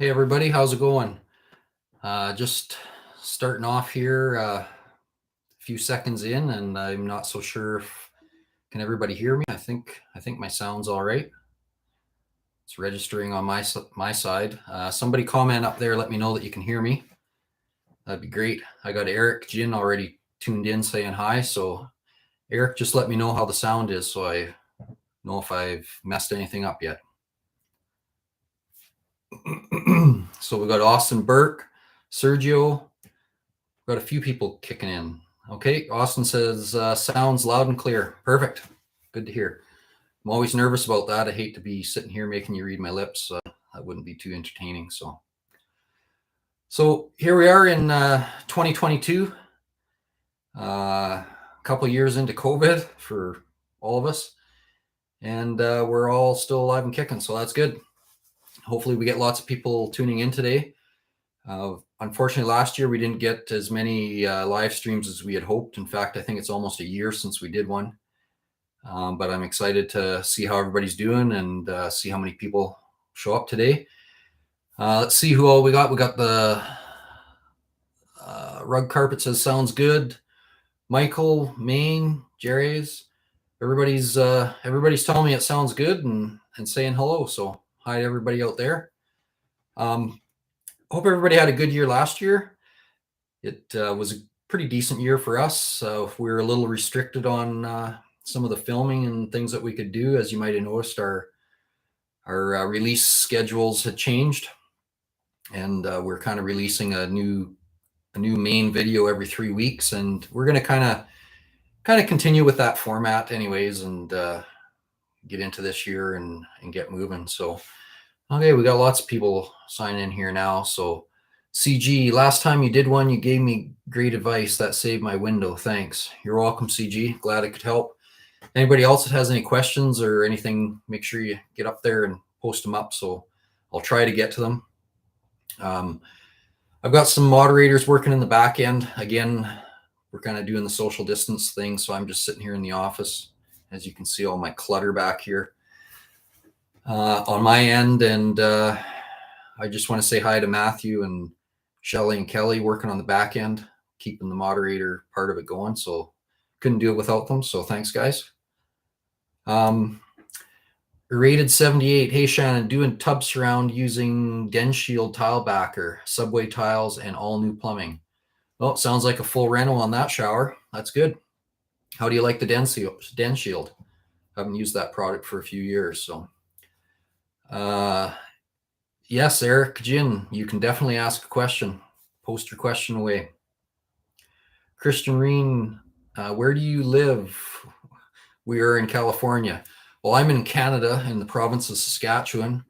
Hey everybody, how's it going? Just starting off here, a few seconds in, and I'm not so sure if can everybody hear me. I think my sound's all right. It's registering on my side. Somebody comment up there, let me know that you can hear me. That'd be great. I got Eric Jin already tuned in saying hi. So Eric, just let me know how the sound is so I know if I've messed anything up yet. So we got Austin Burke, Sergio. Got a few people kicking in. Okay, Austin says sounds loud and clear. Perfect. Good to hear. I'm always nervous about that. I hate to be sitting here making you read my lips. That wouldn't be too entertaining. So here we are in 2022. A couple years into COVID for all of us, and we're all still alive and kicking. So that's good. Hopefully, we get lots of people tuning in today. Unfortunately, last year we didn't get as many live streams as we had hoped. In fact, I think it's almost a year since we did one. But I'm excited to see how everybody's doing and see how many people show up today. Let's see who all we got. We got the rug carpet says sounds good. Michael, Maine, Jerry's. Everybody's telling me it sounds good and saying hello. So hi to everybody out there. Hope everybody had a good year last year. It was a pretty decent year for us. We were a little restricted on some of the filming and things that we could do. As you might have noticed, our release schedules had changed, and we're kind of releasing a new main video every 3 weeks, and we're going to kind of continue with that format, anyways, and get into this year and get moving. So, okay, we got lots of people signing in here now. So, CG, last time you did one, you gave me great advice that saved my window. Thanks. You're welcome, CG. Glad I could help. Anybody else that has any questions or anything, make sure you get up there and post them up. So I'll try to get to them. I've got some moderators working in the back end. Again, we're kind of doing the social distance thing. So I'm just sitting here in the office. As you can see, all my clutter back here on my end. And I just want to say hi to Matthew and Shelly and Kelly working on the back end, keeping the moderator part of it going. So couldn't do it without them. So thanks, guys. Rated 78. Hey, Shannon, doing tub surround using Den Shield tile backer, subway tiles, and all new plumbing. Oh, sounds like a full reno on that shower. That's good. How do you like the Den Shield? Haven't used that product for a few years. So, yes, Eric, Jin, you can definitely ask a question. Post your question away. Christian Reen, where do you live? We are in California. Well, I'm in Canada, in the province of Saskatchewan.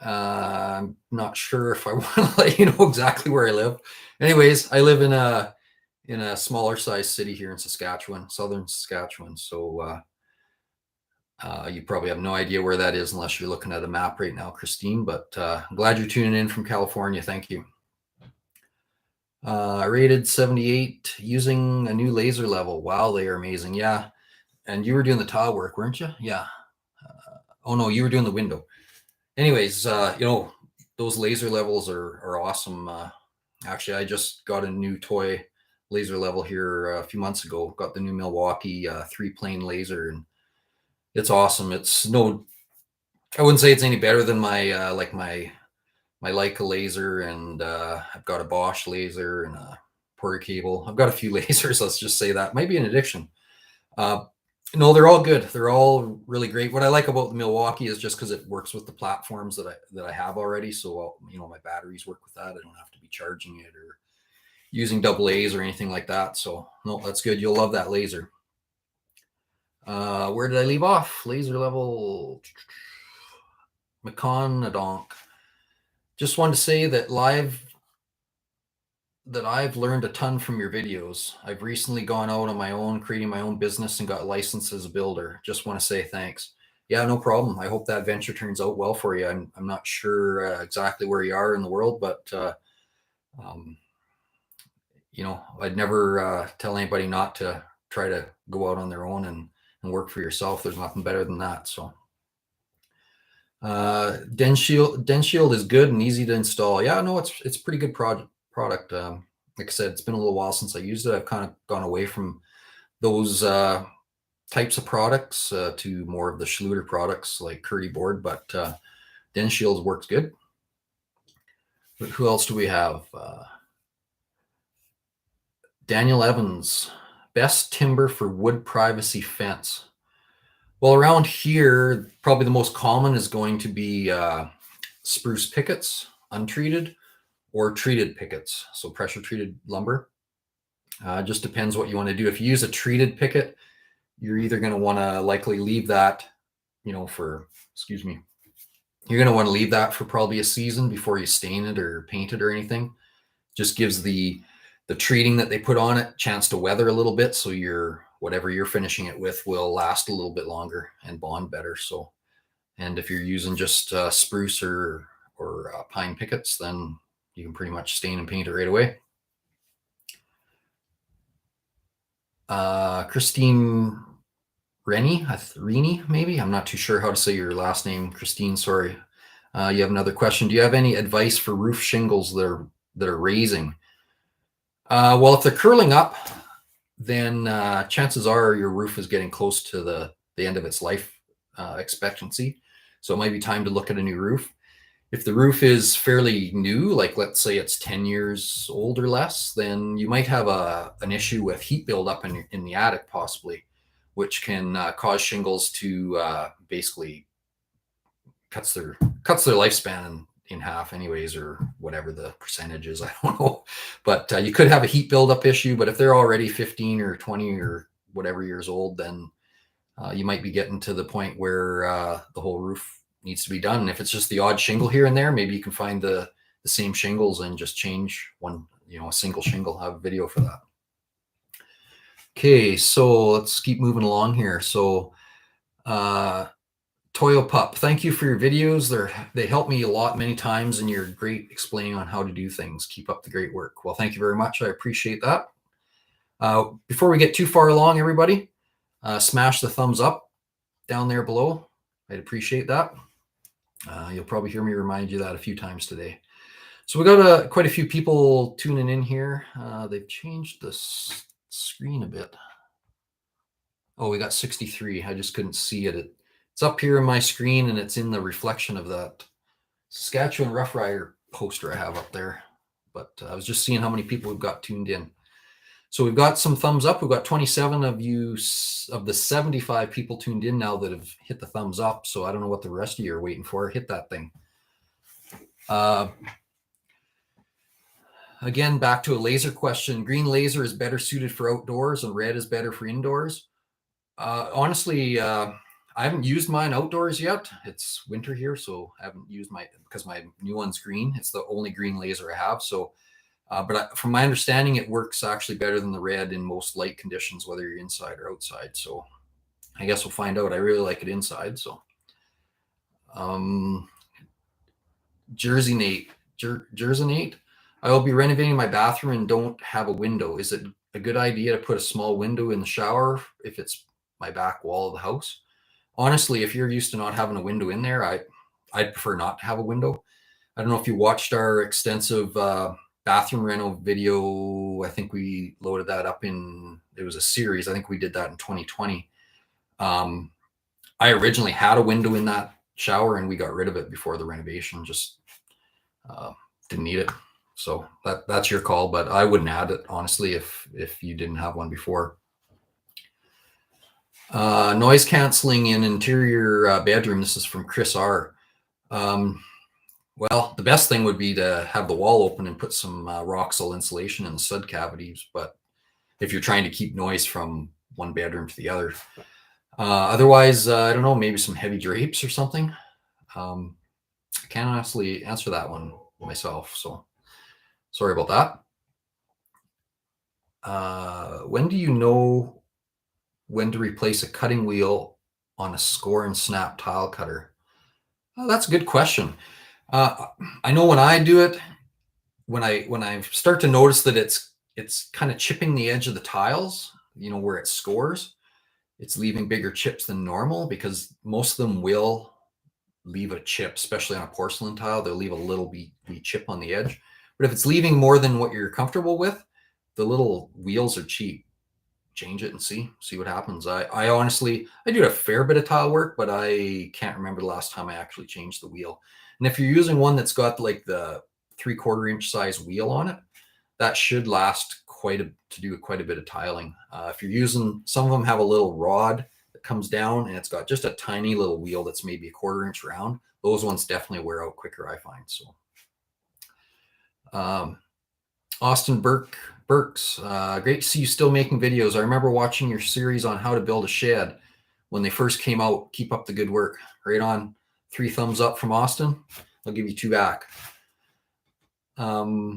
I'm not sure if I want to let you know exactly where I live. Anyways, I live in a smaller size city here in Saskatchewan, southern Saskatchewan. So you probably have no idea where that is unless you're looking at a map right now, Christine. But I'm glad you're tuning in from California. Thank you. Rated 78, using a new laser level. Wow, they are amazing. Yeah. And you were doing the tile work, weren't you? Yeah. Oh no, you were doing the window. Anyways, those laser levels are awesome. Actually, I just got a new toy laser level here a few months ago. Got the new Milwaukee 3-plane laser, and it's awesome. It's I wouldn't say it's any better than my my Leica laser, and I've got a Bosch laser and a Porter cable. I've got a few lasers. Let's just say that might be an addiction. No, they're all good. They're all really great. What I like about the Milwaukee is just because it works with the platforms that I have already. So my batteries work with that. I don't have to be charging it or using AA's or anything like that. So no, that's good. You'll love that laser. Where did I leave off? Laser level. McCon-a-donk. Just wanted to say that I've learned a ton from your videos. I've recently gone out on my own, creating my own business, and got licensed as a builder. Just want to say thanks. Yeah, no problem. I hope that venture turns out well for you. I'm not sure exactly where you are in the world, but I'd never tell anybody not to try to go out on their own and work for yourself. There's nothing better than that. So Den Shield is good and easy to install. Yeah, no, it's a pretty good product. Like I said, it's been a little while since I used it. I've kind of gone away from those types of products to more of the Schluter products like Curdy Board, but Den Shield works good. But who else do we have? Daniel Evans, best timber for wood privacy fence. Well, around here, probably the most common is going to be spruce pickets, untreated, or treated pickets, so pressure treated lumber. Just depends what you want to do. If you use a treated picket, you're either going to want to likely leave that, excuse me, you're going to want to leave that for probably a season before you stain it or paint it or anything. Just gives the treating that they put on it chance to weather a little bit, so whatever you're finishing it with will last a little bit longer and bond better. So, and if you're using just spruce or pine pickets, then you can pretty much stain and paint it right away. Christine Rennie, maybe. I'm not too sure how to say your last name, Christine. Sorry. You have another question. Do you have any advice for roof shingles that are raising? Well, if they're curling up, then chances are your roof is getting close to the end of its life expectancy. So it might be time to look at a new roof. If the roof is fairly new, like let's say it's 10 years old or less, then you might have an issue with heat buildup in the attic possibly, which can cause shingles to basically cuts their lifespan in half anyways, or whatever the percentage is. I don't know, but you could have a heat buildup issue. But if they're already 15 or 20 or whatever years old, then you might be getting to the point where the whole roof needs to be done. And if it's just the odd shingle here and there, maybe you can find the same shingles and just change one, a single shingle. I have a video for that. Okay, so let's keep moving along here. So Toyo Pup, thank you for your videos. They help me a lot many times, and you're great explaining on how to do things. Keep up the great work. Well, thank you very much. I appreciate that. Before we get too far along, everybody, smash the thumbs up down there below. I'd appreciate that. You'll probably hear me remind you that a few times today. So we got quite a few people tuning in here. They've changed the screen a bit. Oh, we got 63. I just couldn't see it. It's up here in my screen, and it's in the reflection of that Saskatchewan Rough Rider poster I have up there. But I was just seeing how many people we've got tuned in. So we've got some thumbs up. We've got 27 of you of the 75 people tuned in now that have hit the thumbs up. So I don't know what the rest of you are waiting for. Hit that thing. Again, back to a laser question. Green laser is better suited for outdoors and red is better for indoors. Honestly, I haven't used mine outdoors yet. It's winter here, so I haven't used because my new one's green. It's the only green laser I have. So, but from my understanding, it works actually better than the red in most light conditions, whether you're inside or outside. So I guess we'll find out. I really like it inside. So, Jersey Nate, I will be renovating my bathroom and don't have a window. Is it a good idea to put a small window in the shower if it's my back wall of the house? Honestly, if you're used to not having a window in there, I'd prefer not to have a window. I don't know if you watched our extensive bathroom reno video. I think we loaded that up it was a series. I think we did that in 2020. I originally had a window in that shower and we got rid of it before the renovation. Just didn't need it. So that's your call, but I wouldn't add it, honestly, if you didn't have one before. Noise canceling in interior bedroom. This is from Chris R. Well, the best thing would be to have the wall open and put some Roxol insulation in the stud cavities. But if you're trying to keep noise from one bedroom to the other, otherwise, I don't know, maybe some heavy drapes or something. I can't honestly answer that one myself. So sorry about that. When do you know when to replace a cutting wheel on a score and snap tile cutter? Oh, that's a good question. I know when I do it, when I start to notice that it's kind of chipping the edge of the tiles, where it scores, it's leaving bigger chips than normal, because most of them will leave a chip, especially on a porcelain tile. They'll leave a little wee chip on the edge. But if it's leaving more than what you're comfortable with, the little wheels are cheap. Change it and see what happens. I honestly, I do a fair bit of tile work, but I can't remember the last time I actually changed the wheel. And if you're using one that's got like the 3/4 inch size wheel on it, that should last quite a bit of tiling. If you're using, some of them have a little rod that comes down and it's got just a tiny little wheel that's maybe 1/4 inch round. Those ones definitely wear out quicker, I find. So Austin Burks, great to see you still making videos. I remember watching your series on how to build a shed when they first came out. Keep up the good work. Right on. 3 thumbs up from Austin. I'll give you 2 back.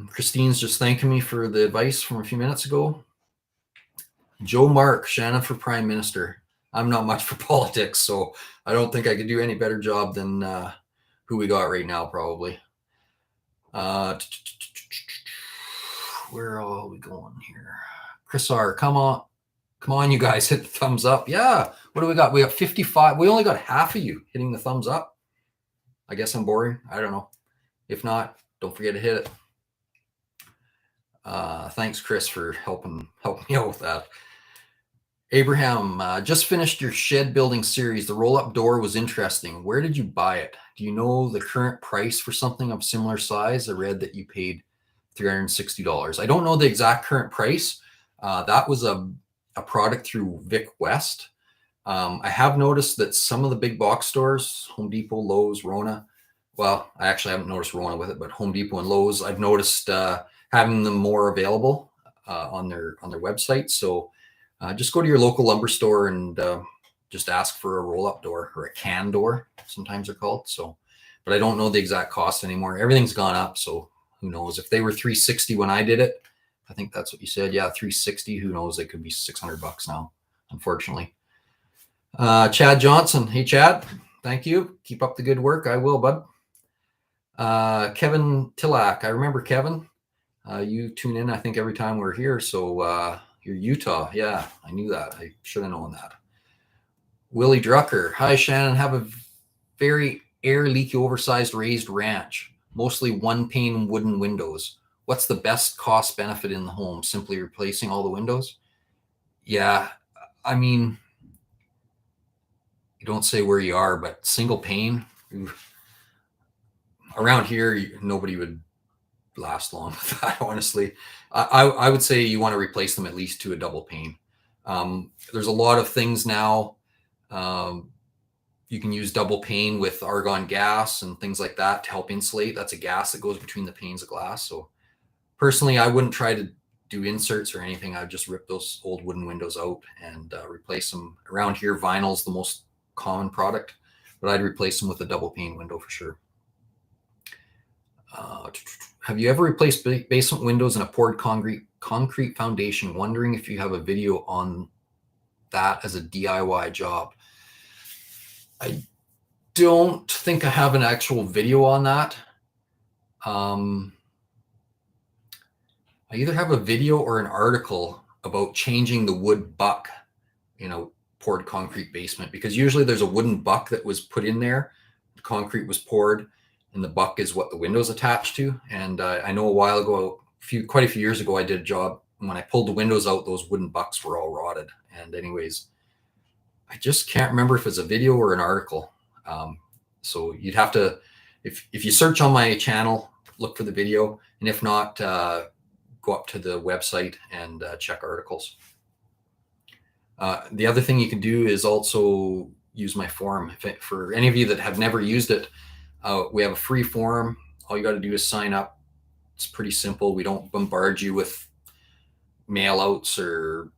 Christine's just thanking me for the advice from a few minutes ago. Joe Mark, Shannon for Prime Minister. I'm not much for politics, so I don't think I could do any better job than who we got right now, probably. Where are we going here? Chris R, come on, you guys, hit the thumbs up. Yeah, what do we got? We got 55. We only got half of you hitting the thumbs up. I guess I'm boring. I don't know. If not, don't forget to hit it. Thanks, Chris, for helping me out with that. Abraham, just finished your shed building series. The roll-up door was interesting. Where did you buy it? Do you know the current price for something of similar size? I read that you paid $360. I don't know the exact current price. That was a product through Vic West. I have noticed that some of the big box stores, Home Depot, Lowe's, Rona, well, I actually haven't noticed Rona with it, but Home Depot and Lowe's, I've noticed having them more available on their website. So just go to your local lumber store and just ask for a roll-up door or a can door, sometimes they're called. So, but I don't know the exact cost anymore. Everything's gone up, so who knows? If they were $360 when I did it, I think that's what you said. Yeah, $360. Who knows? They could be $600 now, unfortunately. Chad Johnson. Hey, Chad. Thank you. Keep up the good work. I will, bud. Kevin Tillack. I remember Kevin. You tune in, I think, every time we're here. So you're Utah. Yeah, I knew that. I should have known that. Willie Drucker. Hi, Shannon. Have a very air leaky, oversized raised ranch. Mostly one pane wooden windows. What's the best cost benefit in the home? Simply replacing all the windows? Yeah, I mean, you don't say where you are, but single pane, around here, nobody would last long with that, honestly. I would say you want to replace them at least to a double pane. There's a lot of things now. You can use double pane with argon gas and things like that to help insulate. That's a gas that goes between the panes of glass. So personally, I wouldn't try to do inserts or anything. I'd just rip those old wooden windows out and replace them. Around here, vinyl's the most common product, but I'd replace them with a double pane window for sure. Have you ever replaced basement windows in a poured concrete foundation? Wondering if you have a video on that as a DIY job. I don't think I have an actual video on that. I either have a video or an article about changing the wood buck in a poured concrete basement, because usually there's a wooden buck that was put in there. The concrete was poured, and the buck is what the window's attached to. And I know a while ago, quite a few years ago, I did a job. And when I pulled the windows out, those wooden bucks were all rotted. And anyways, I just can't remember if it's a video or an article. So you'd have to, if you search on my channel, look for the video. And if not, go up to the website and check articles. The other thing you can do is also use my forum. For any of you that have never used it, we have a free forum. All you got to do is sign up. It's pretty simple. We don't bombard you with mail outs or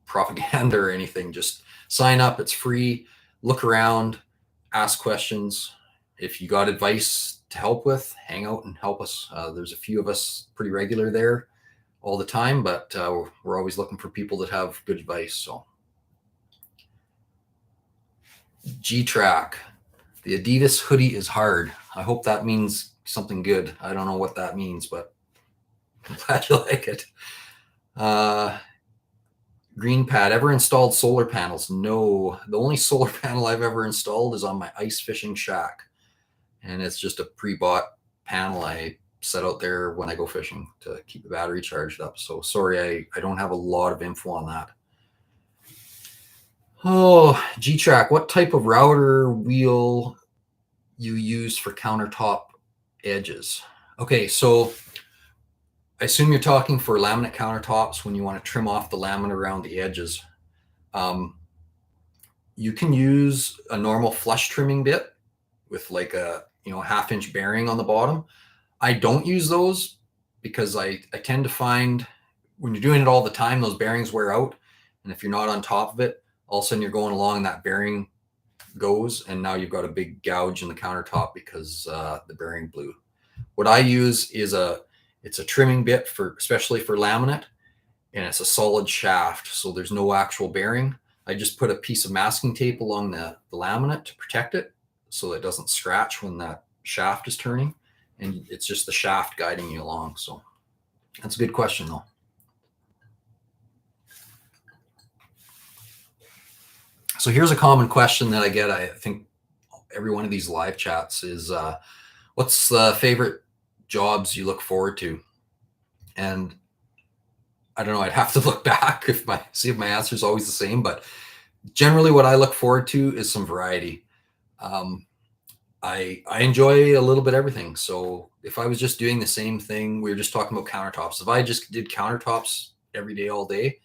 propaganda or anything. Just sign up. It's free. Look around, ask questions. If you got advice to help with, hang out and help us. There's a few of us pretty regular there all the time, but we're always looking for people that have good advice. So G-Track. The Adidas hoodie is hard. I hope that means something good. I don't know what that means, but I'm glad you like it. Green Pad, ever installed solar panels? No. The only solar panel I've ever installed is on my ice fishing shack. and it's just a pre-bought panel I set out there when I go fishing to keep the battery charged up. So sorry, I don't have a lot of info on that. Oh, G-Track, what type of router wheel you use for countertop edges? Okay, so I assume you're talking for laminate countertops when you want to trim off the laminate around the edges. You can use a normal flush trimming bit with like a 1/2 inch bearing on the bottom. I don't use those because I tend to find when you're doing it all the time, those bearings wear out. And if you're not on top of it, all of a sudden you're going along, that bearing goes, and now you've got a big gouge in the countertop because the bearing blew. What I use is it's a trimming bit especially for laminate, and it's a solid shaft, so there's no actual bearing. I just put a piece of masking tape along the laminate to protect it so it doesn't scratch when that shaft is turning, and it's just the shaft guiding you along. So that's a good question, though. So here's a common question that I get, I think every one of these live chats is, what's the favorite jobs you look forward to? And I don't know, I'd have to look back see if my answer is always the same, but generally what I look forward to is some variety. I enjoy a little bit everything. So if I was just doing the same thing, we were just talking about countertops. If I just did countertops every day, all day,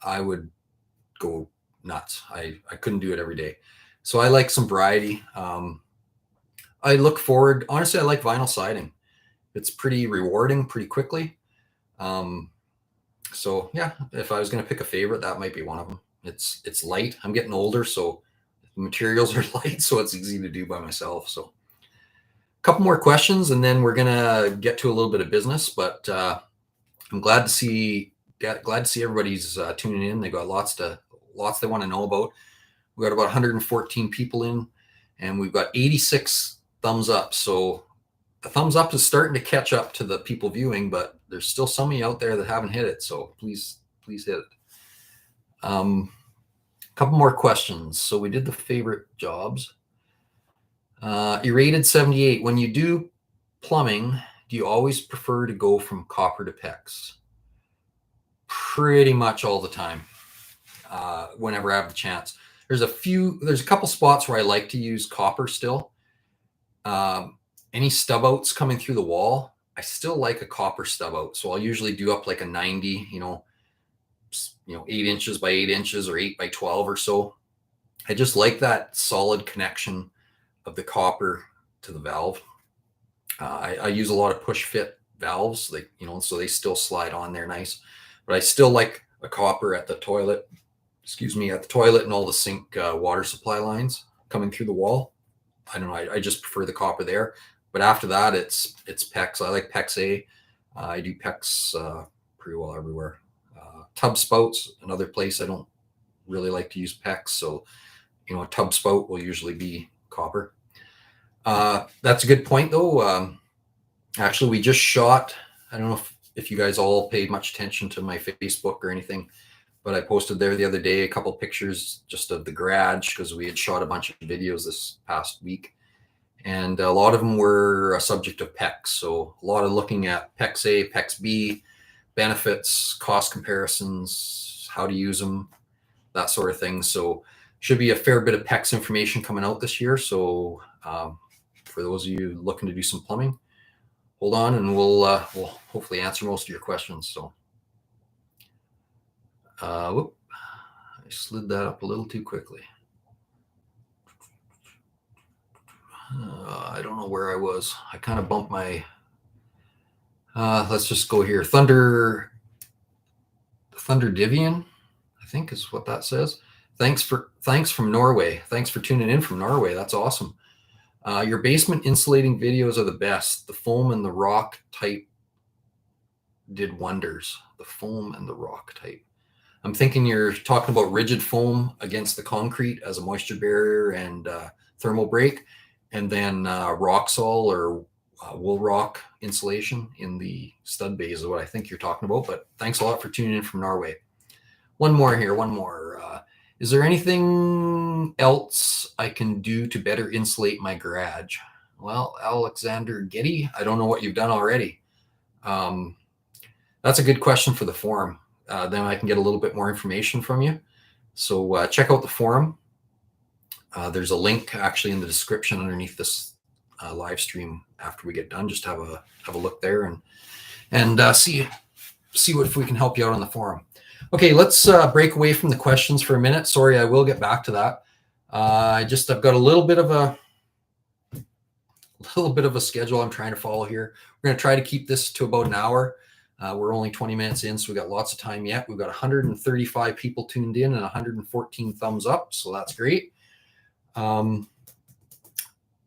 I would go nuts. I couldn't do it every day. So I like some variety. I look forward, honestly, I like vinyl siding. It's pretty rewarding pretty quickly. So yeah, if I was going to pick a favorite, that might be one of them. It's light. I'm getting older, so the materials are light, so it's easy to do by myself. So a couple more questions, and then we're gonna get to a little bit of business. But I'm glad to see everybody's tuning in. They got lots they want to know about. We got about 114 people in, and we've got 86 thumbs up. So the thumbs up is starting to catch up to the people viewing, but there's still some of you out there that haven't hit it. So please hit it. Couple more questions. So we did the favorite jobs. Erated 78. When you do plumbing, do you always prefer to go from copper to PEX? Pretty much all the time. Whenever I have the chance. There's a couple spots where I like to use copper still. Any stub outs coming through the wall, I still like a copper stub out. So I'll usually do up like a 90, 8 inches by 8 inches or 8 by 12 or so. I just like that solid connection of the copper to the valve. I use a lot of push fit valves, so they still slide on there nice. But I still like a copper at the toilet, and all the sink water supply lines coming through the wall. I don't know. I just prefer the copper there. But after that, it's PEX. I like PEX A. I do PEX pretty well everywhere. Tub spouts, another place I don't really like to use PEX. So, a tub spout will usually be copper. That's a good point, though. Actually, we just shot, I don't know if you guys all paid much attention to my Facebook or anything, but I posted there the other day a couple pictures just of the garage because we had shot a bunch of videos this past week. And a lot of them were a subject of PEX. So a lot of looking at PEX A, PEX B, benefits, cost comparisons, how to use them, that sort of thing. So should be a fair bit of PEX information coming out this year. So for those of you looking to do some plumbing, hold on and we'll hopefully answer most of your questions. So I slid that up a little too quickly. I don't know where I was. I kind of bumped my, let's just go here. Thunder Divian, I think is what that says. Thanks from Norway. Thanks for tuning in from Norway. That's awesome. Your basement insulating videos are the best. The foam and the rock type did wonders. The foam and the rock type. I'm thinking you're talking about rigid foam against the concrete as a moisture barrier and thermal break, and then Roxol or wool rock insulation in the stud bays is what I think you're talking about. But thanks a lot for tuning in from Norway. One more here. Is there anything else I can do to better insulate my garage? Well, Alexander Getty, I don't know what you've done already. That's a good question for the forum. Then I can get a little bit more information from you. So check out the forum. There's a link actually in the description underneath this live stream after we get done. Just have a look there and see what if we can help you out on the forum. Okay, let's break away from the questions for a minute. Sorry, I will get back to that. I've got a little bit of a schedule I'm trying to follow here. We're going to try to keep this to about an hour. We're only 20 minutes in, so we got lots of time yet. We've got 135 people tuned in and 114 thumbs up, so that's great.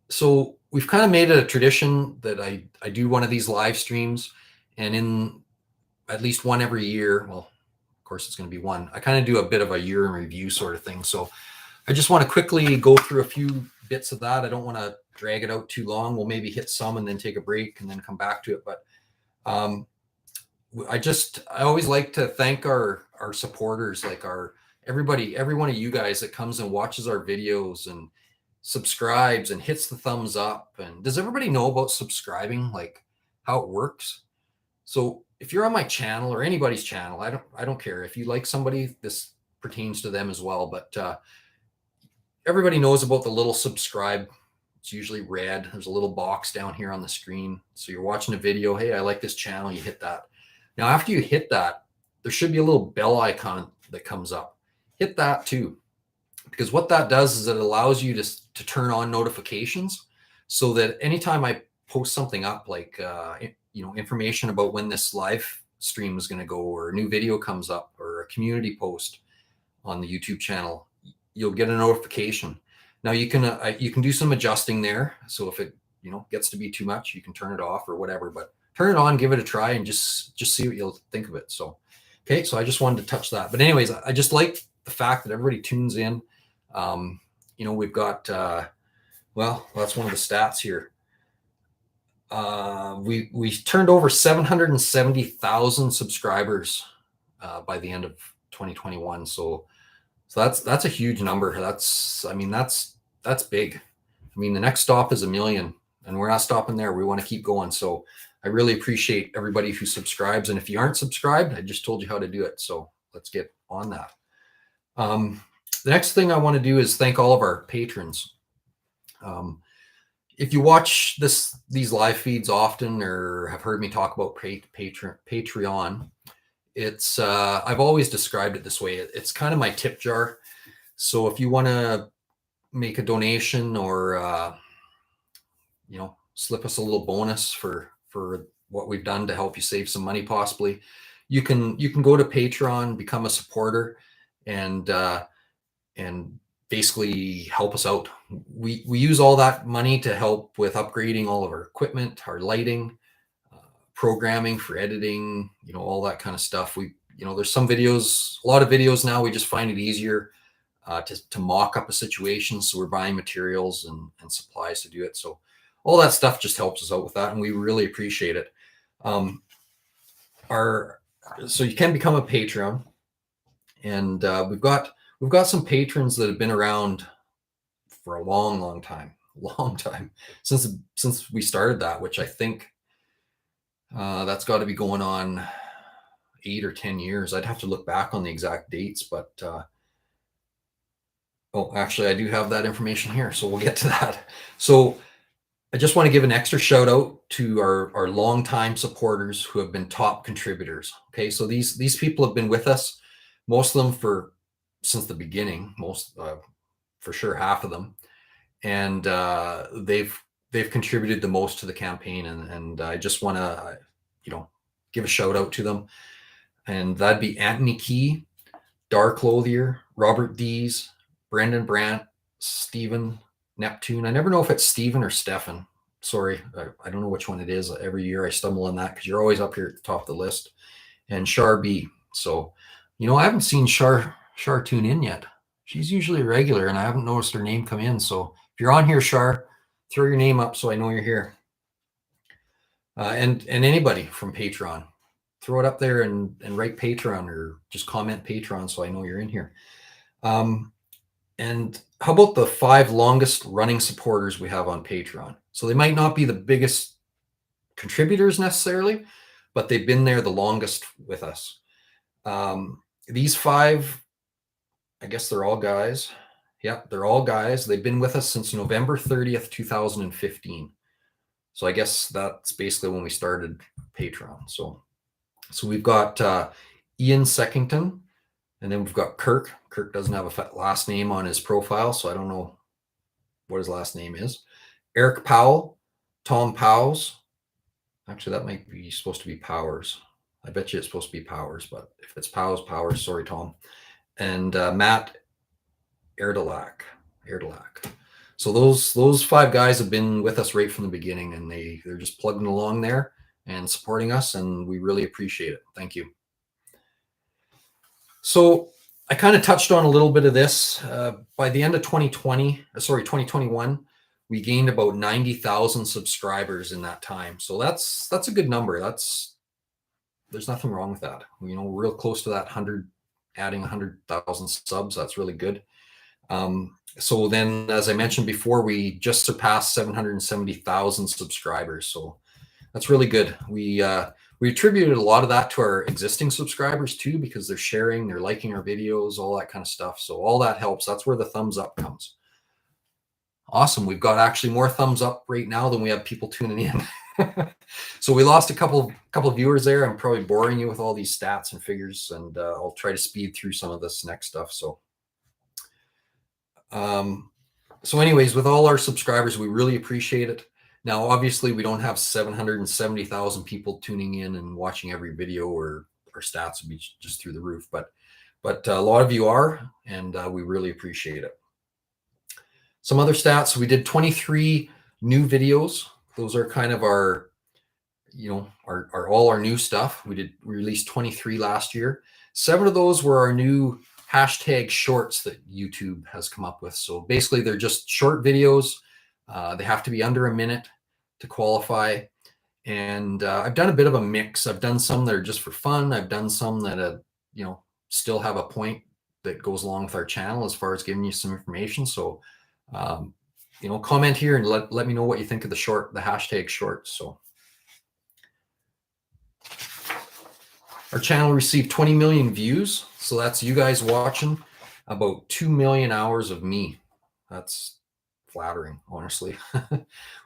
So we've kind of made it a tradition that I do one of these live streams, and in at least one every year, well, of course it's going to be one, I kind of do a bit of a year in review sort of thing. So I just want to quickly go through a few bits of that. I don't want to drag it out too long. We'll maybe hit some and then take a break and then come back to it. But I always like to thank our supporters, like every one of you guys that comes and watches our videos and subscribes and hits the thumbs up. And does everybody know about subscribing, like how it works? So if you're on my channel or anybody's channel, I don't care if you like somebody, this pertains to them as well. But everybody knows about the little subscribe. It's usually red. There's a little box down here on the screen. So you're watching a video. Hey, I like this channel. You hit that. Now, after you hit that, there should be a little bell icon that comes up. Hit that too, because what that does is it allows you to turn on notifications so that anytime I post something up, like information about when this live stream is going to go, or a new video comes up, or a community post on the YouTube channel, you'll get a notification. Now you can do some adjusting there. So if it gets to be too much, you can turn it off or whatever. But turn it on, give it a try, and just see what you'll think of it. So okay, so I just wanted to touch that. But anyways, I just like the fact that everybody tunes in. We've got well, that's one of the stats here. We turned over 770,000 subscribers by the end of 2021. So that's a huge number. That's big. I mean, the next stop is 1 million, and we're not stopping there. We want to keep going. So I really appreciate everybody who subscribes. And if you aren't subscribed, I just told you how to do it. So let's get on that. The next thing I want to do is thank all of our patrons. If you watch these live feeds often, or have heard me talk about Patreon, it's I've always described it this way. It's kind of my tip jar. So if you want to make a donation or slip us a little bonus for what we've done to help you save some money, possibly, you can go to Patreon, become a supporter, and basically help us out. We use all that money to help with upgrading all of our equipment, our lighting, programming for editing, all that kind of stuff. There's some videos, a lot of videos now, we just find it easier to mock up a situation. So we're buying materials and supplies to do it. So all that stuff just helps us out with that, and we really appreciate it. So you can become a Patreon, and we've got some patrons that have been around for a long time since we started that, which I think that's got to be going on 8 or 10 years. I'd have to look back on the exact dates, but actually I do have that information here, so we'll get to that. So I just want to give an extra shout out to our longtime supporters who have been top contributors. Okay, so these people have been with us, most of them since the beginning, for sure half of them, and they've contributed the most to the campaign, and I just want to give a shout out to them. And that'd be Anthony Key, Dar Clothier, Robert Dees, Brendan Brandt, Stephen Neptune. I never know if it's Stephen or Stefan. Sorry, I don't know which one it is. Every year I stumble on that because you're always up here at the top of the list. And Char B. So, I haven't seen Char tune in yet. She's usually a regular, and I haven't noticed her name come in. So if you're on here, Char, throw your name up so I know you're here. And anybody from Patreon, throw it up there and write Patreon, or just comment Patreon so I know you're in here. And And how about the 5 longest running supporters we have on Patreon? So they might not be the biggest contributors necessarily, but they've been there the longest with us. These 5, I guess they're all guys. Yeah, they're all guys. They've been with us since November 30th, 2015. So I guess that's basically when we started Patreon. So we've got Ian Seckington, and then we've got Kirk. Kirk doesn't have a last name on his profile, so I don't know what his last name is. Eric Powell, Tom Powers. Actually, that might be supposed to be Powers. I bet you it's supposed to be Powers, but if it's Powers, sorry, Tom. And Matt Erdelac. So those 5 guys have been with us right from the beginning, and they're just plugging along there and supporting us, and we really appreciate it. Thank you. So I kind of touched on a little bit of this. By the end of 2021, we gained about 90,000 subscribers in that time. So that's a good number. There's nothing wrong with that. You know, we're real close to that 100, adding 100,000 subs. That's really good. So then, as I mentioned before, we just surpassed 770,000 subscribers. So that's really good. We attributed a lot of that to our existing subscribers too, because they're sharing, they're liking our videos, all that kind of stuff. So all that helps. That's where the thumbs up comes. Awesome. We've got actually more thumbs up right now than we have people tuning in. So we lost a couple of viewers there. I'm probably boring you with all these stats and figures, and I'll try to speed through some of this next stuff. So anyways, with all our subscribers, we really appreciate it. Now, obviously, we don't have 770,000 people tuning in and watching every video, or our stats would be just through the roof. But a lot of you are, and we really appreciate it. Some other stats: we did 23 new videos. Those are kind of our, all our new stuff. We released 23 last year. 7 of those were our new hashtag shorts that YouTube has come up with. So basically, they're just short videos. They have to be under a minute to qualify. And I've done a bit of a mix. I've done some that are just for fun. I've done some that, still have a point that goes along with our channel as far as giving you some information. So, comment here and let me know what you think of the hashtag shorts. So our channel received 20 million views. So that's you guys watching about 2 million hours of me. That's flattering, honestly.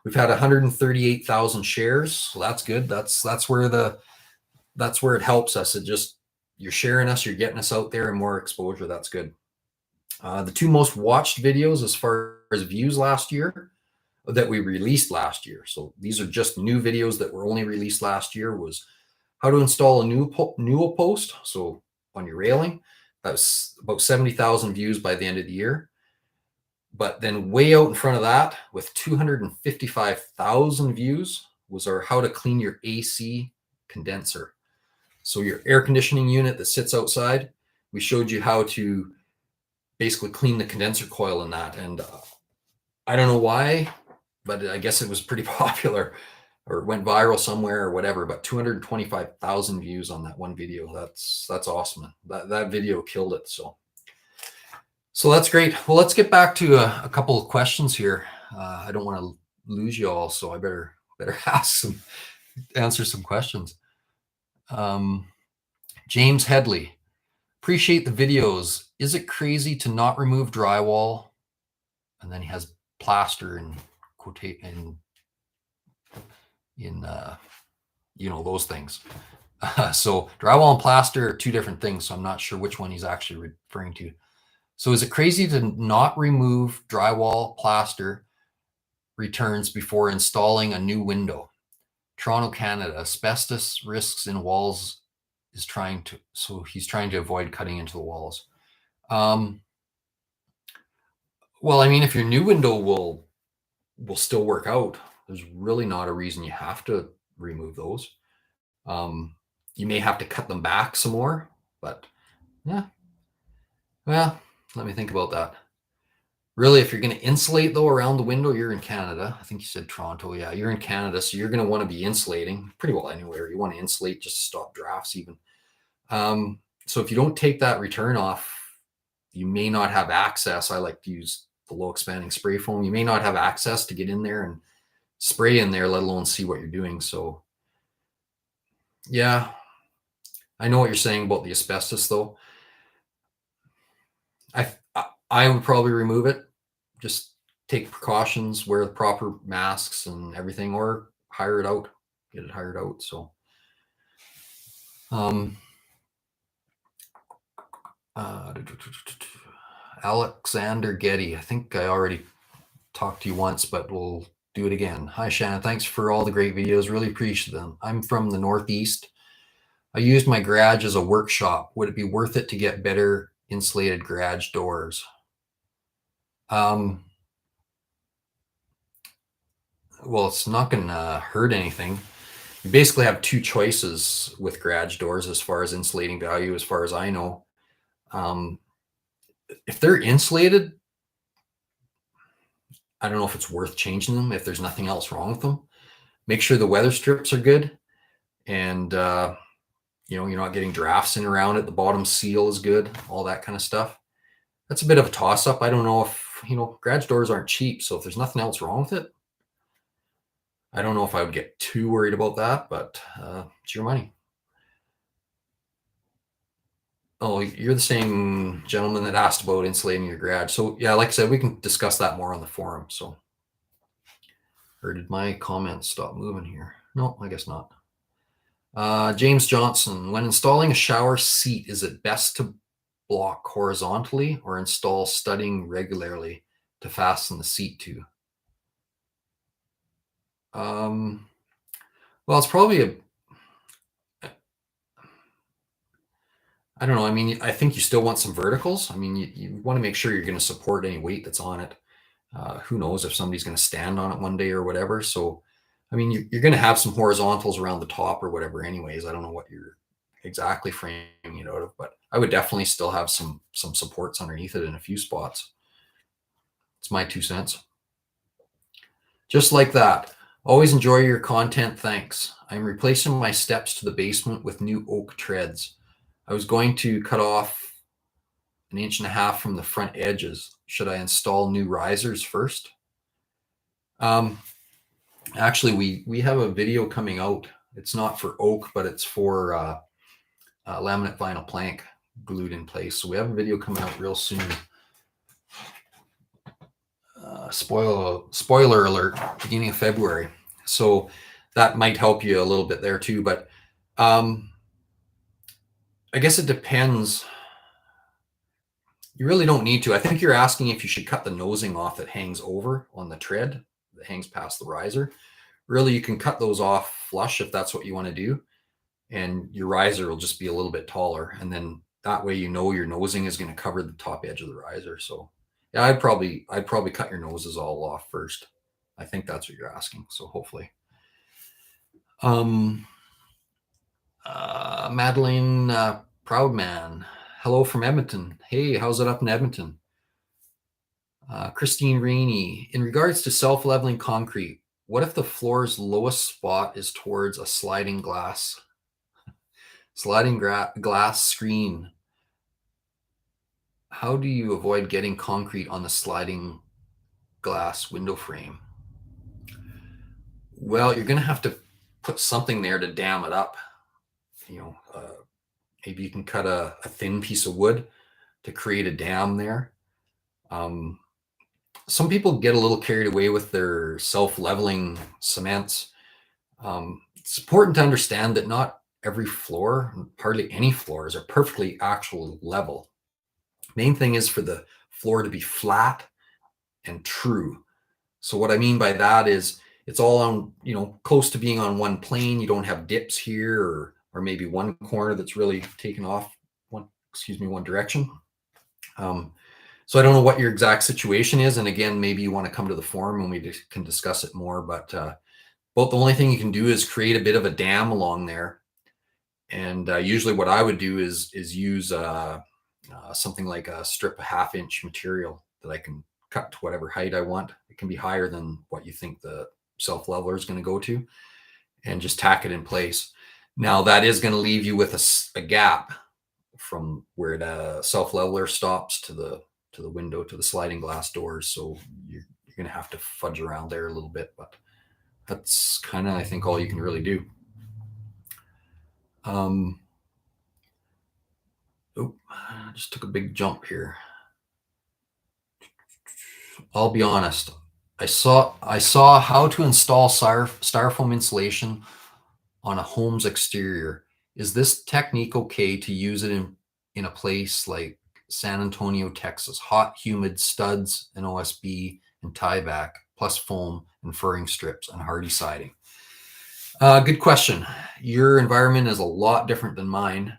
We've had 138,000 shares. So that's good. That's where it helps us. You're sharing us, you're getting us out there and more exposure. That's good. The 2 most watched videos as far as views last year that we released last year. So these are just new videos that were only released last year, was how to install a newel post. So on your railing, that was about 70,000 views by the end of the year. But then way out in front of that, with 255,000 views, was our how to clean your AC condenser. So your air conditioning unit that sits outside, we showed you how to basically clean the condenser coil in that. And I don't know why, but I guess it was pretty popular, or went viral somewhere or whatever. But 225,000 views on that one video. That's awesome. That video killed it. So that's great. Well, let's get back to a couple of questions here. I don't want to lose you all, so I better answer some questions. James Headley, appreciate the videos. Is it crazy to not remove drywall? And then he has plaster and quotate in those things. So drywall and plaster are 2 different things. So I'm not sure which one he's actually referring to. So is it crazy to not remove drywall, plaster returns before installing a new window? Toronto, Canada. Asbestos risks in walls he's trying to avoid cutting into the walls. Well, I mean, if your new window will still work out, there's really not a reason you have to remove those. You may have to cut them back some more, but yeah. Well, let me think about that. Really, if you're going to insulate though around the window, you're in Canada. I think you said Toronto. Yeah, you're in Canada, so you're going to want to be insulating pretty well anywhere. You want to insulate just to stop drafts even. So if you don't take that return off, you may not have access. I like to use the low expanding spray foam. You may not have access to get in there and spray in there, let alone see what you're doing. So yeah, I know what you're saying about the asbestos though. I would probably remove it. Just take precautions, wear the proper masks and everything, or hire it out, get it hired out. So Alexander Getty, I think I already talked to you once, but we'll do it again. Hi Shannon, thanks for all the great videos, really appreciate them. I'm from the Northeast. I used my garage as a workshop. Would it be worth it to get better insulated garage doors? Well, it's not going to hurt anything. You basically have two choices with garage doors as far as insulating value, as far as I know. If they're insulated, I don't know if it's worth changing them if there's nothing else wrong with them. Make sure the weather strips are good, and you're not getting drafts in around it. The bottom seal is good, all that kind of stuff. That's a bit of a toss-up. I don't know if, garage doors aren't cheap, so if there's nothing else wrong with it, I don't know if I would get too worried about that, but it's your money. Oh, you're the same gentleman that asked about insulating your garage. So yeah, like I said, we can discuss that more on the forum. So, or did my comments stop moving here? No, I guess not. James Johnson, when installing a shower seat, is it best to block horizontally or install studding regularly to fasten the seat to? Well, it's probably I don't know. I mean, I think you still want some verticals. I mean, you want to make sure you're going to support any weight that's on it. Who knows if somebody's going to stand on it one day or whatever. So, I mean, you're going to have some horizontals around the top or whatever anyways. I don't know what you're exactly framing it out of, but I would definitely still have some supports underneath it in a few spots. It's my 2 cents. Just like that. Always enjoy your content. Thanks. I'm replacing my steps to the basement with new oak treads. I was going to cut off 1.5 inches from the front edges. Should I install new risers first? Actually, we have a video coming out. It's not for oak, but it's for laminate vinyl plank glued in place. So we have a video coming out real soon. Spoiler alert, beginning of February. So that might help you a little bit there too. But I guess it depends. You really don't need to. I think you're asking if you should cut the nosing off that hangs over on the tread, that hangs past the riser. Really, you can cut those off flush if that's what you want to do. And your riser will just be a little bit taller. And then that way, your nosing is going to cover the top edge of the riser. So yeah, I'd probably cut your noses all off first. I think that's what you're asking. So hopefully. Madeline Proudman. Hello from Edmonton. Hey, how's it up in Edmonton? Christine Rainey. In regards to self-leveling concrete, what if the floor's lowest spot is towards a sliding glass screen? How do you avoid getting concrete on the sliding glass window frame? Well, you're going to have to put something there to dam it up. Maybe you can cut a thin piece of wood to create a dam there. Some people get a little carried away with their self-leveling cements. It's important to understand that not every floor, hardly any floors, are perfectly actual level. Main thing is for the floor to be flat and true. So what I mean by that is it's all on, close to being on one plane. You don't have dips here or maybe one corner that's really taken off one direction. So I don't know what your exact situation is. And again, maybe you want to come to the forum and we can discuss it more, but the only thing you can do is create a bit of a dam along there. And usually what I would do is use something like a strip of 1/2 inch material that I can cut to whatever height I want. It can be higher than what you think the self-leveler is going to go to, and just tack it in place. Now that is going to leave you with a gap from where the self-leveler stops to the window, to the sliding glass doors. So you're going to have to fudge around there a little bit, but that's kind of, I think, all you can really do. I just took a big jump here. I'll be honest. I saw how to install styrofoam insulation on a home's exterior. Is this technique okay to use it in a place like San Antonio, Texas? Hot, humid, studs and OSB and tieback, plus foam and furring strips and hardy siding. Good question. Your environment is a lot different than mine.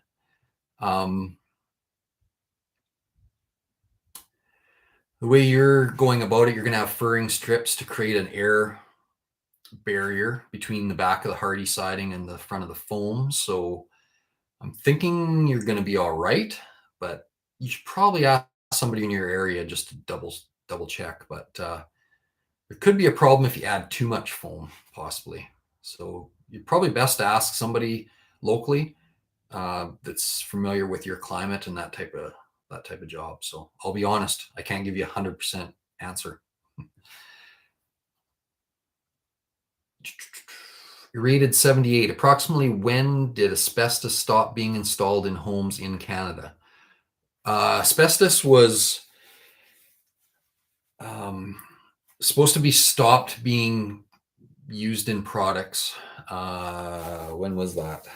The way you're going about it, you're going to have furring strips to create an air barrier between the back of the hardy siding and the front of the foam. So I'm thinking you're going to be all right, but you should probably ask somebody in your area just to double check. But there could be a problem if you add too much foam, possibly. So you're probably best to ask somebody locally that's familiar with your climate and that type of job. So I'll be honest, I can't give you a 100% answer. You're rated 78. Approximately when did asbestos stop being installed in homes in Canada? Asbestos was supposed to be stopped being used in products. When was that?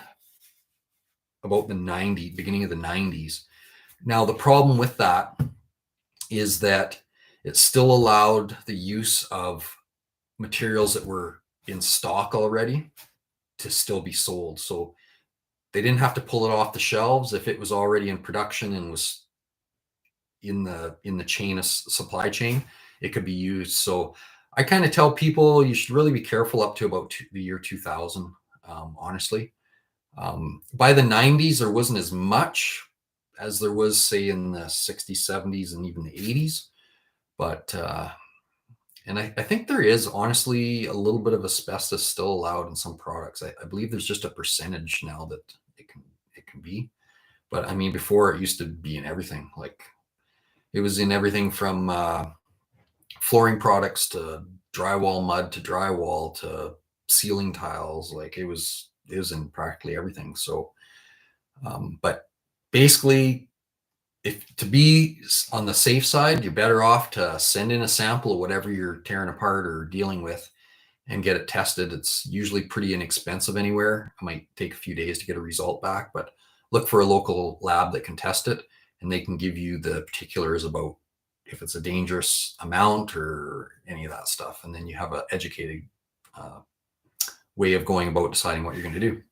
About the beginning of the 90s. Now, the problem with that is that it still allowed the use of materials that were in stock already to still be sold. So they didn't have to pull it off the shelves if it was already in production and was in the chain of supply chain. It could be used. So I kind of tell people you should really be careful up to about the year 2000. Honestly, by the 90s, there wasn't as much as there was, say, in the 60s, 70s, and even the 80s. But and I think there is honestly a little bit of asbestos still allowed in some products. I believe there's just a percentage now that it can be. But I mean, before it used to be in everything. Like it was in everything from flooring products to drywall mud to drywall to ceiling tiles. Like it was in practically everything. So, but basically, if to be on the safe side, you're better off to send in a sample of whatever you're tearing apart or dealing with and get it tested. It's usually pretty inexpensive anywhere. It might take a few days to get a result back, but look for a local lab that can test it and they can give you the particulars about if it's a dangerous amount or any of that stuff. And then you have an educated way of going about deciding what you're going to do.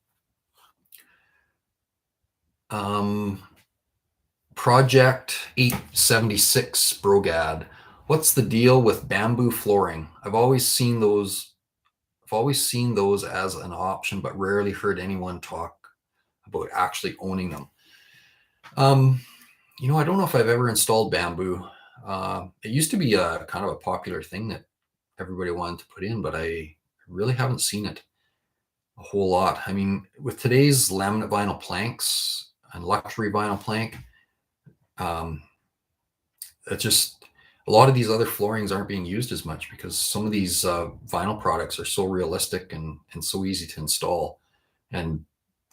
Project 876 Brogad. What's the deal with bamboo flooring? I've always seen those as an option, but rarely heard anyone talk about actually owning them. I don't know if I've ever installed bamboo. It used to be a kind of a popular thing that everybody wanted to put in, but I really haven't seen it a whole lot. I mean, with today's laminate vinyl planks and luxury vinyl plank, it's just a lot of these other floorings aren't being used as much because some of these vinyl products are so realistic and so easy to install, and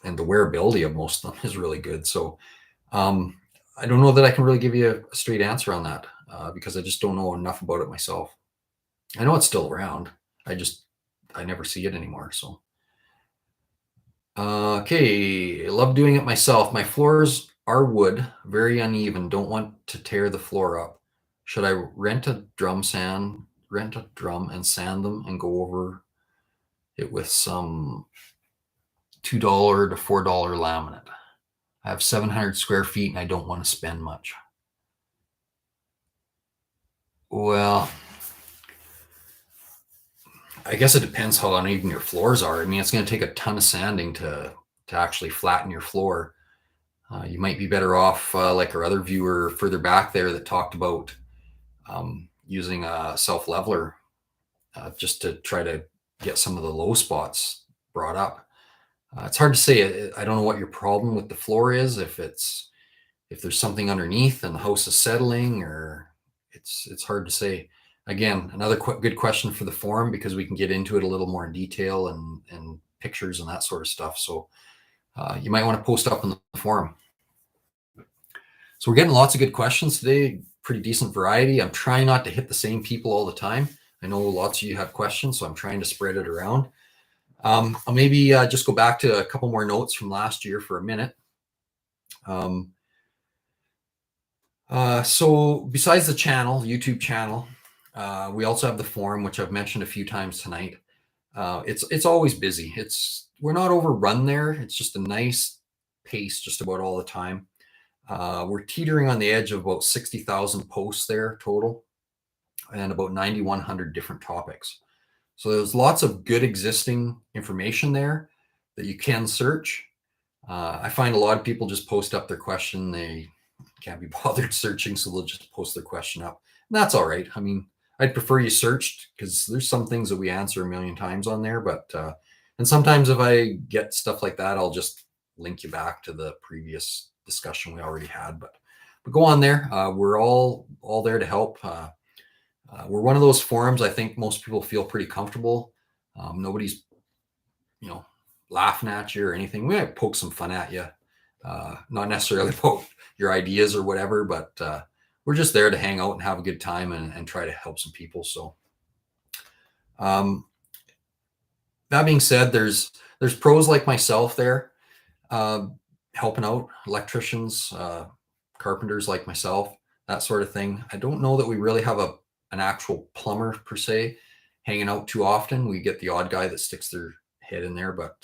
the wearability of most of them is really good. So I don't know that I can really give you a straight answer on that because I just don't know enough about it myself. I know it's still around. I never see it anymore. So okay, I love doing it myself. My floors are wood, very uneven. Don't want to tear the floor up. Should I rent a drum and sand them and go over it with some $2 to $4 laminate? I have 700 square feet and I don't want to spend much. Well, I guess it depends how uneven your floors are. I mean, it's going to take a ton of sanding to actually flatten your floor. You might be better off, like our other viewer further back there that talked about using a self-leveler just to try to get some of the low spots brought up. It's hard to say. I don't know what your problem with the floor is. If it's if there's something underneath and the house is settling, or it's hard to say. Again, another good question for the forum, because we can get into it a little more in detail and pictures and that sort of stuff. So you might want to post up in the forum. So we're getting lots of good questions today, pretty decent variety. I'm trying not to hit the same people all the time. I know lots of you have questions, so I'm trying to spread it around. I'll maybe just go back to a couple more notes from last year for a minute. So besides the channel, YouTube channel, we also have the forum, which I've mentioned a few times tonight. It's always busy. We're not overrun there. It's just a nice pace just about all the time. We're teetering on the edge of about 60,000 posts there total, and about 9,100 different topics. So there's lots of good existing information there that you can search. I find a lot of people just post up their question. They can't be bothered searching, so they'll just post their question up. And that's all right. I mean, I'd prefer you searched, because there's some things that we answer a million times on there. But and sometimes if I get stuff like that, I'll just link you back to the previous discussion we already had. But go on there. We're all there to help. We're one of those forums I think most people feel pretty comfortable. Nobody's, laughing at you or anything. We might poke some fun at you, not necessarily about your ideas or whatever, but we're just there to hang out and have a good time and try to help some people. So that being said, there's pros like myself there, helping out electricians, carpenters like myself, that sort of thing. I don't know that we really have an actual plumber per se hanging out too often. We get the odd guy that sticks their head in there, but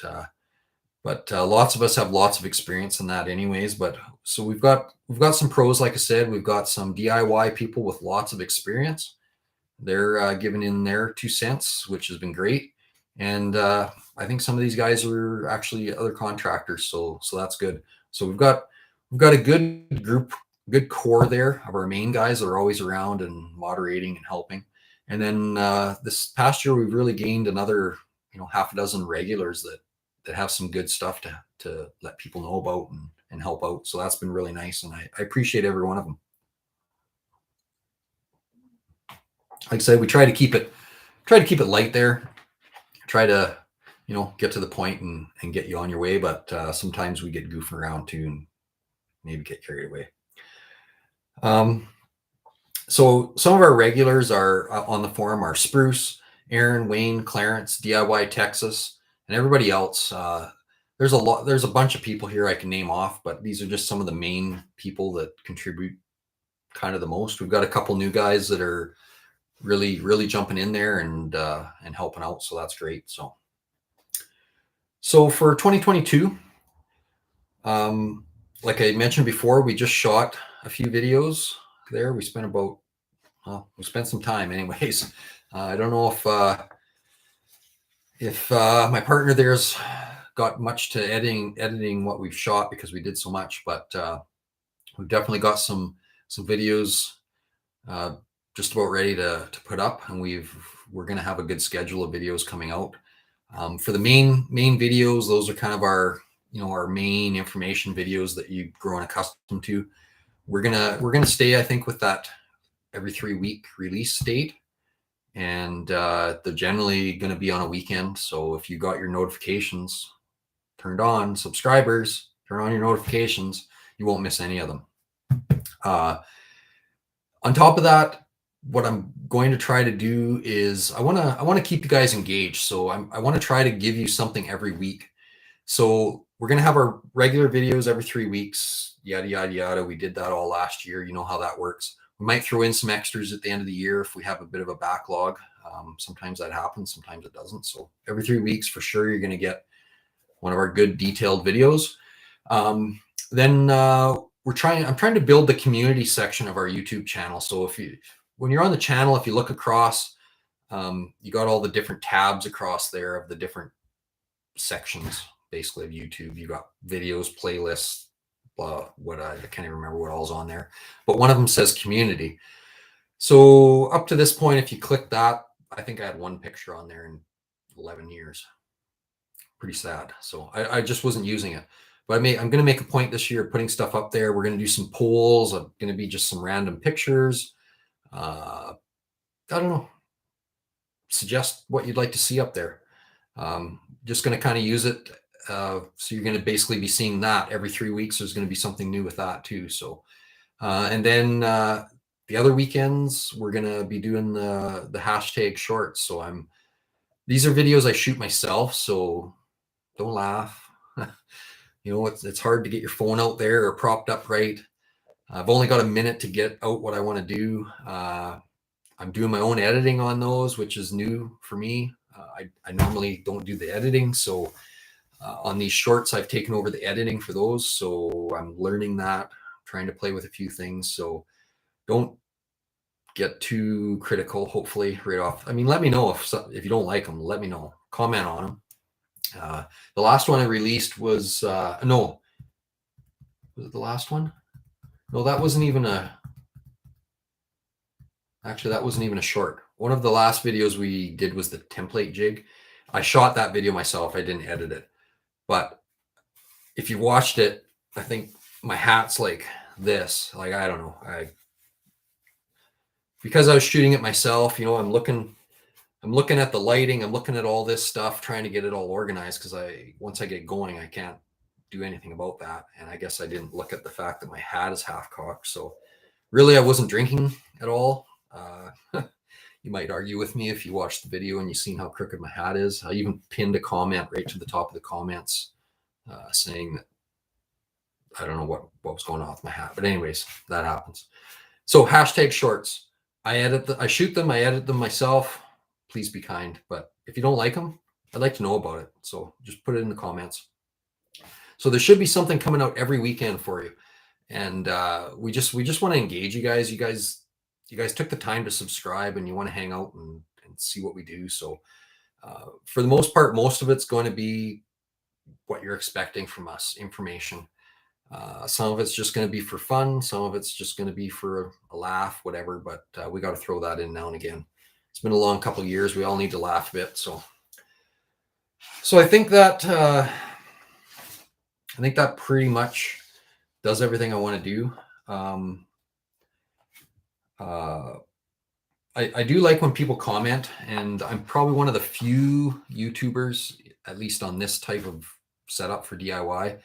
lots of us have lots of experience in that anyways. But so we've got some pros, like I said. We've got some DIY people with lots of experience. They're giving in their 2 cents, which has been great. And I think some of these guys are actually other contractors, so that's good. So we've got a good group, good core there of our main guys that are always around and moderating and helping. And then this past year, we've really gained another half a dozen regulars that have some good stuff to let people know about and help out. So that's been really nice, and I appreciate every one of them. Like I said, we try to keep it light there. Try to get to the point and get you on your way, but sometimes we get goofing around too and maybe get carried away. So some of our regulars are on the forum are Spruce, Aaron, Wayne, Clarence, DIY Texas, and everybody else. There's a bunch of people here I can name off, but these are just some of the main people that contribute kind of the most. We've got a couple new guys that are really jumping in there and helping out, so that's great. So for 2022, like I mentioned before, we just shot a few videos there. We spent some time anyways. I don't know if my partner there's got much to editing what we've shot, because we did so much, but we've definitely got some videos just about ready to put up, and we're going to have a good schedule of videos coming out. For the main videos, those are kind of our main information videos that you've grown accustomed to. We're gonna stay, I think, with that every 3-week release date, and they're generally going to be on a weekend. So if you got your notifications turned on, subscribers, turn on your notifications, you won't miss any of them. On top of that, what I'm going to try to do is I want to keep you guys engaged. So I want to try to give you something every week. So we're going to have our regular videos every 3 weeks, yada, yada, yada. We did that all last year. You know how that works. We might throw in some extras at the end of the year if we have a bit of a backlog. Sometimes that happens, sometimes it doesn't. So every 3 weeks, for sure, you're going to get one of our good detailed videos. Then I'm trying to build the community section of our YouTube channel. So when you're on the channel, if you look across, you got all the different tabs across there of the different sections, basically, of YouTube. You got videos, playlists, I can't even remember what all's on there, but one of them says community. So up to this point, if you click that, I think I had one picture on there in 11 years. Pretty sad. So I just wasn't using it. But I'm going to make a point this year of putting stuff up there. We're going to do some polls. I'm going to be just some random pictures. I don't know. Suggest what you'd like to see up there. Just going to kind of use it. So you're going to basically be seeing that every 3 weeks. There's going to be something new with that too. So, and then the other weekends, we're going to be doing the hashtag shorts. So these are videos I shoot myself. So don't laugh. You know, it's hard to get your phone out there or propped up right. I've only got a minute to get out what I want to do. I'm doing my own editing on those, which is new for me. I normally don't do the editing. So on these shorts, I've taken over the editing for those. So I'm learning that, trying to play with a few things. So don't get too critical, hopefully, right off. I mean, let me know if you don't like them, let me know. Comment on them. The last one I released was, no. Was it the last one? No, that wasn't even actually, that wasn't even a short. One of the last videos we did was the template jig. I shot that video myself. I didn't edit it. But if you watched it, I think my hat's like this. Like, I don't know. Because I was shooting it myself, you know, I'm looking at the lighting. I'm looking at all this stuff, trying to get it all organized, because once I get going, I can't do anything about that. And I guess I didn't look at the fact that my hat is half cocked. So really, I wasn't drinking at all. You might argue with me if you watched the video and you've seen how crooked my hat is. I even pinned a comment right to the top of the comments saying that I don't know what was going on with my hat. But anyways, that happens. So hashtag shorts. I shoot them, I edit them myself. Please be kind. But if you don't like them, I'd like to know about it. So just put it in the comments. So there should be something coming out every weekend for you. And we just want to engage you guys. You guys took the time to subscribe and you want to hang out and see what we do. So for the most part, most of it's going to be what you're expecting from us, information. Some of it's just going to be for fun. Some of it's just going to be for a laugh, whatever. But we got to throw that in now and again. It's been a long couple of years. We all need to laugh a bit. So I think that pretty much does everything I want to do. I do like when people comment, and I'm probably one of the few YouTubers, at least on this type of setup for DIY,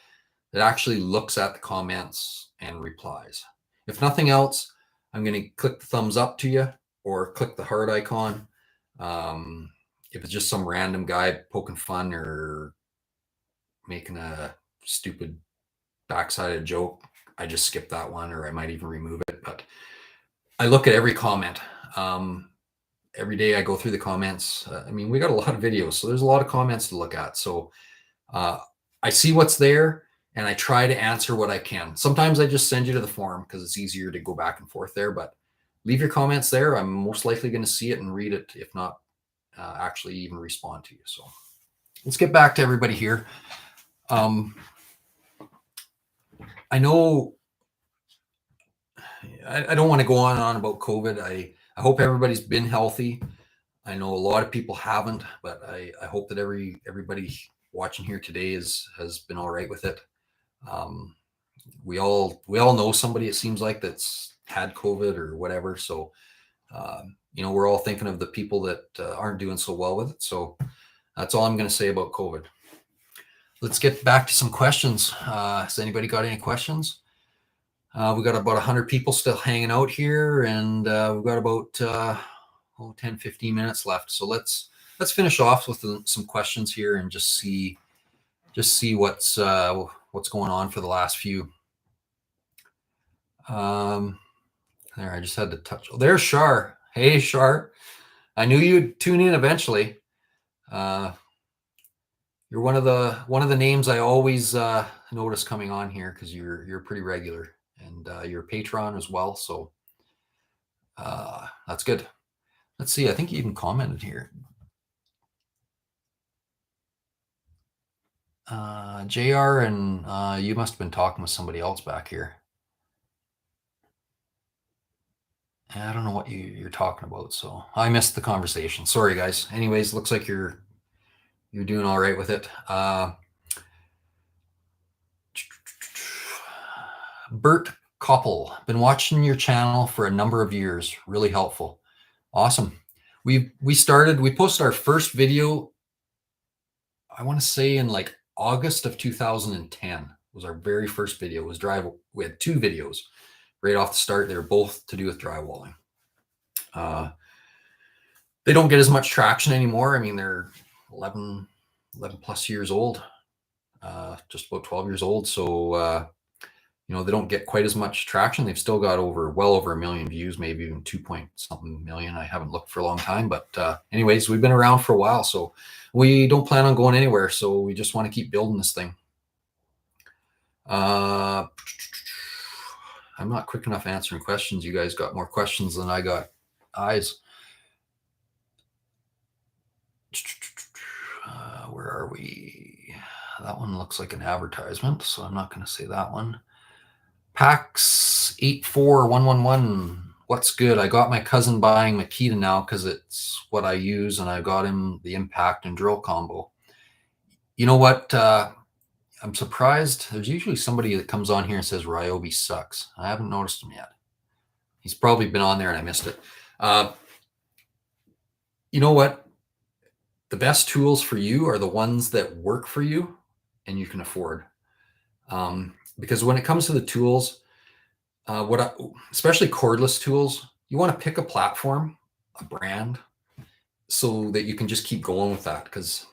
that actually looks at the comments and replies. If nothing else, I'm going to click the thumbs up to you or click the heart icon. If it's just some random guy poking fun or making a stupid backsided joke, I just skip that one, or I might even remove it. But I look at every comment. Every day I go through the comments. I mean, we got a lot of videos, so there's a lot of comments to look at. So I see what's there and I try to answer what I can. Sometimes I just send you to the forum because it's easier to go back and forth there, but leave your comments there. I'm most likely going to see it and read it, if not actually even respond to you. So let's get back to everybody here. I know I don't want to go on and on about COVID. I hope everybody's been healthy. I know a lot of people haven't, but I hope that everybody watching here today has been all right with it. We all know somebody, it seems like, that's had COVID or whatever. So, we're all thinking of the people that aren't doing so well with it. So that's all I'm going to say about COVID. Let's get back to some questions. Has anybody got any questions? We've got about 100 people still hanging out here, and we've got about 10, 15 minutes left. So let's finish off with some questions here and just see what's going on for the last few. There, I just had to touch. Oh, there's Shar. Hey, Shar. I knew you'd tune in eventually. You're one of the names I always notice coming on here because you're pretty regular, and you're a patron as well. So that's good. Let's see. I think you even commented here. JR, and you must have been talking with somebody else back here. I don't know what you're talking about, so I missed the conversation. Sorry, guys. Anyways, looks like you're doing all right with it. Bert Koppel, been watching your channel for a number of years. Really helpful. Awesome. We posted our first video, I want to say in like August of 2010 was our very first video. It was we had 2 videos right off the start. They were both to do with drywalling. They don't get as much traction anymore. I mean, they're 11 plus years old, just about 12 years old. So, they don't get quite as much traction. They've still got well over 1 million views, maybe even 2-point-something million. I haven't looked for a long time, but anyways, we've been around for a while, so we don't plan on going anywhere. So we just want to keep building this thing. I'm not quick enough answering questions. You guys got more questions than I got eyes. Where are we? That one looks like an advertisement, so I'm not going to say that one. Pax 84111. What's good? I got my cousin buying Makita now because it's what I use, and I got him the impact and drill combo. You know what? I'm surprised. There's usually somebody that comes on here and says Ryobi sucks. I haven't noticed him yet. He's probably been on there and I missed it. You know what? The best tools for you are the ones that work for you and you can afford. Because when it comes to the tools, especially cordless tools, you want to pick a platform, a brand, so that you can just keep going with that. Because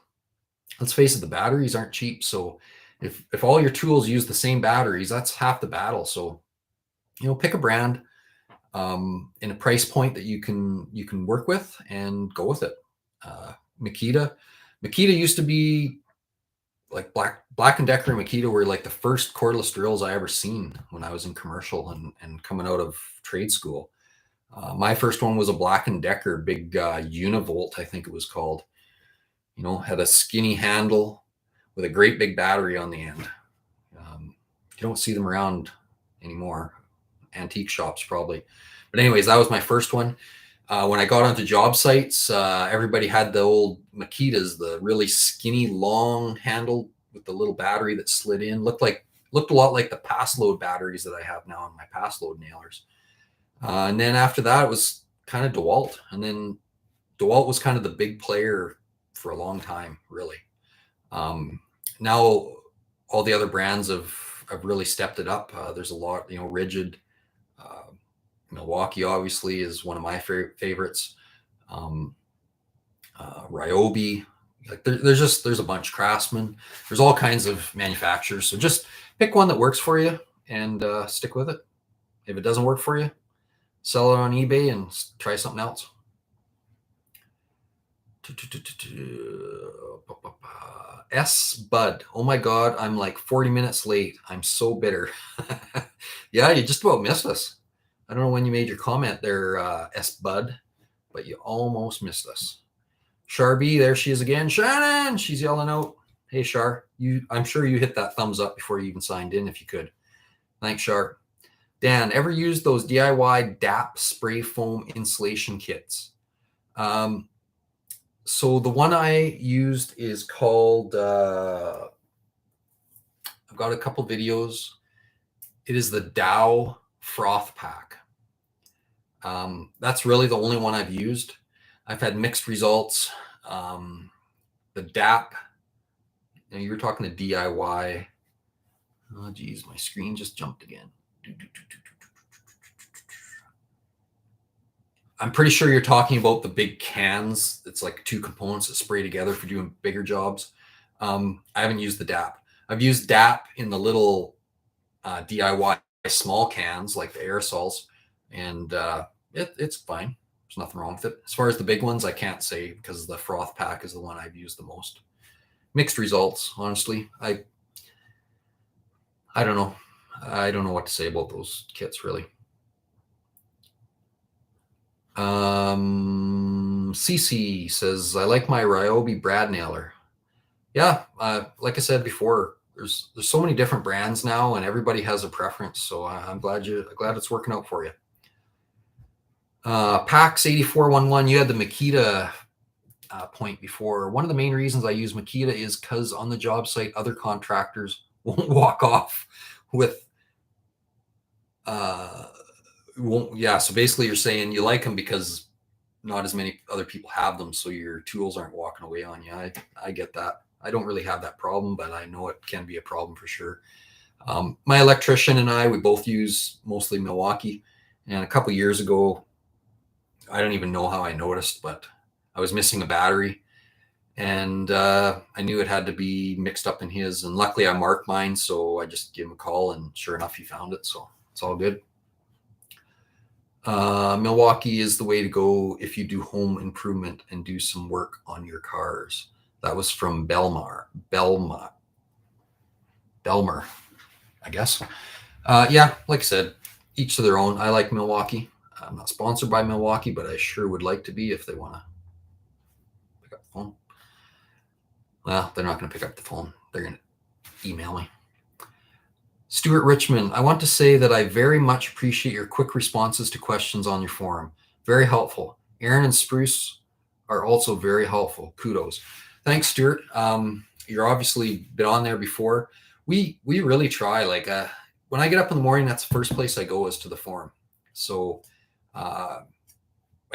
let's face it, the batteries aren't cheap. So if all your tools use the same batteries, that's half the battle. So, pick a brand in a price point that you can work with and go with it. Makita used to be like Black and Decker and Makita were like the first cordless drills I ever seen when I was in commercial and coming out of trade school. My first one was a Black and Decker big Univolt, I think it was called. Had a skinny handle with a great big battery on the end. You don't see them around anymore. Antique shops probably. But anyways, that was my first one. When I got onto job sites, everybody had the old Makitas, the really skinny, long handle with the little battery that slid in. Looked a lot like the pass load batteries that I have now on my pass load nailers. And then after that, it was kind of DeWalt. And then DeWalt was kind of the big player for a long time, really. Now all the other brands have really stepped it up. There's a lot, Rigid. Milwaukee obviously is one of my favorites. Ryobi, there's a bunch. Craftsman. There's all kinds of manufacturers. So just pick one that works for you and stick with it. If it doesn't work for you, sell it on eBay and try something else. Bud. Oh my God, I'm like 40 minutes late. I'm so bitter. Yeah, you just about missed us. I don't know when you made your comment there, Bud, but you almost missed us. Sharby, there she is again. Shannon, she's yelling out. Hey, Shar, I'm sure you hit that thumbs up before you even signed in if you could. Thanks, Shar. Dan, ever used those DIY DAP spray foam insulation kits? So the one I used is called, I've got a couple videos. It is the Dow Froth Pack. That's really the only one I've used. I've had mixed results. The DAP, you were talking to DIY. Oh, geez, my screen just jumped again. I'm pretty sure you're talking about the big cans. It's like 2 components that spray together for doing bigger jobs. I haven't used the DAP. I've used DAP in the little DIY small cans, like the aerosols, and it's fine. There's nothing wrong with it. As far as the big ones, I can't say because the Froth Pack is the one I've used the most. Mixed results, honestly. I don't know. I don't know what to say about those kits, really. CC says, I like my Ryobi brad nailer. Yeah, like I said before, there's so many different brands now, and everybody has a preference. So I'm glad it's working out for you. Pax 8411, you had the Makita point before. One of the main reasons I use Makita is because on the job site, other contractors won't walk off with Yeah. So basically, you're saying you like them because not as many other people have them, so your tools aren't walking away on you. I get that. I don't really have that problem, but I know it can be a problem for sure. My electrician and I, we both use mostly Milwaukee. And a couple years ago, I don't even know how I noticed, but I was missing a battery, and I knew it had to be mixed up in his. And luckily, I marked mine, so I just gave him a call, and sure enough, he found it. So it's all good. Milwaukee is the way to go if you do home improvement and do some work on your cars. That was from Belmar, I guess. Yeah, like I said, each to their own. I like Milwaukee. I'm not sponsored by Milwaukee, but I sure would like to be if they want to pick up the phone. Well, they're not going to pick up the phone. They're going to email me. Stuart Richmond, I want to say that I very much appreciate your quick responses to questions on your forum. Very helpful. Aaron and Spruce are also very helpful. Kudos. Thanks, Stuart. You're obviously been on there before. We really try. Like when I get up in the morning, that's the first place I go is to the forum. So I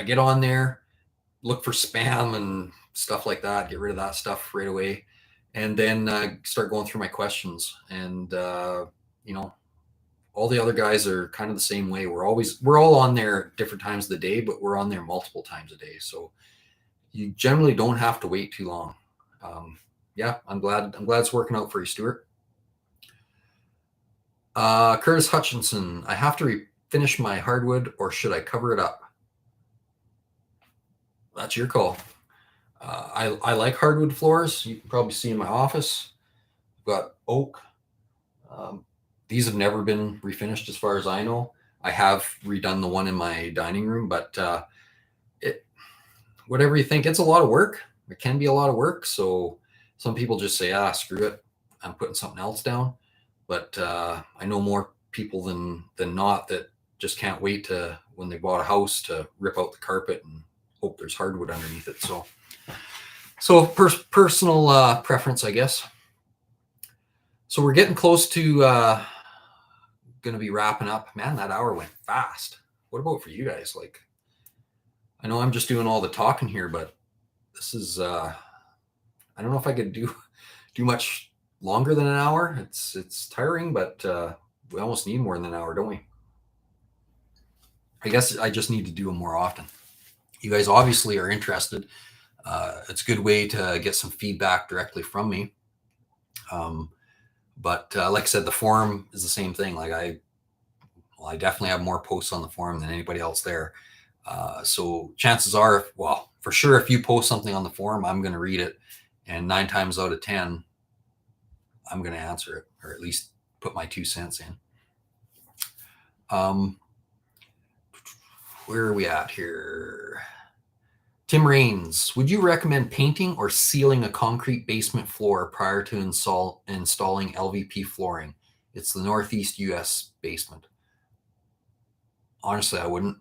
get on there, look for spam and stuff like that, get rid of that stuff right away, and then start going through my questions. And you know, all the other guys are kind of the same way. We're all on there different times of the day, but we're on there multiple times a day. So you generally don't have to wait too long. Yeah, I'm glad it's working out for you, Stuart. Curtis Hutchinson, I have to finish my hardwood, or should I cover it up? That's your call. I like hardwood floors. You can probably see in my office. I've got oak. These have never been refinished as far as I know. I have redone the one in my dining room, but whatever you think, it's a lot of work. It can be a lot of work. So some people just say, screw it, I'm putting something else down. But I know more people than not that just can't wait to, when they bought a house, to rip out the carpet and hope there's hardwood underneath it. So personal preference, I guess. So we're getting close to going to be wrapping up. Man, that hour went fast. What about for you guys? Like, I know I'm just doing all the talking here, but this is I don't know if I could do much longer than an hour. It's tiring, but we almost need more than an hour, don't we? I guess I just need to do them more often. You guys obviously are interested. It's a good way to get some feedback directly from me. But like I said, the forum is the same thing. Like I definitely have more posts on the forum than anybody else there. So chances are, well, for sure, if you post something on the forum, I'm going to read it. And 9 times out of 10, I'm going to answer it, or at least put my 2 cents in. Where are we at here? Tim Rains, would you recommend painting or sealing a concrete basement floor prior to installing LVP flooring? It's the Northeast US basement. Honestly, I wouldn't.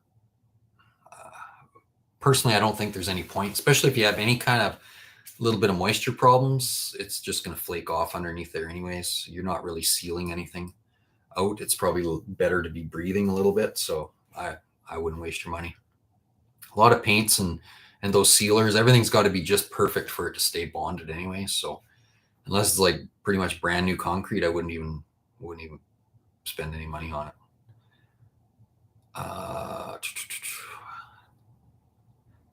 Personally, I don't think there's any point, especially if you have any kind of little bit of moisture problems. It's just going to flake off underneath there anyways. You're not really sealing anything out. It's probably better to be breathing a little bit. So I wouldn't waste your money. A lot of paints and those sealers, everything's got to be just perfect for it to stay bonded anyway. So unless it's like pretty much brand new concrete, I wouldn't even spend any money on it.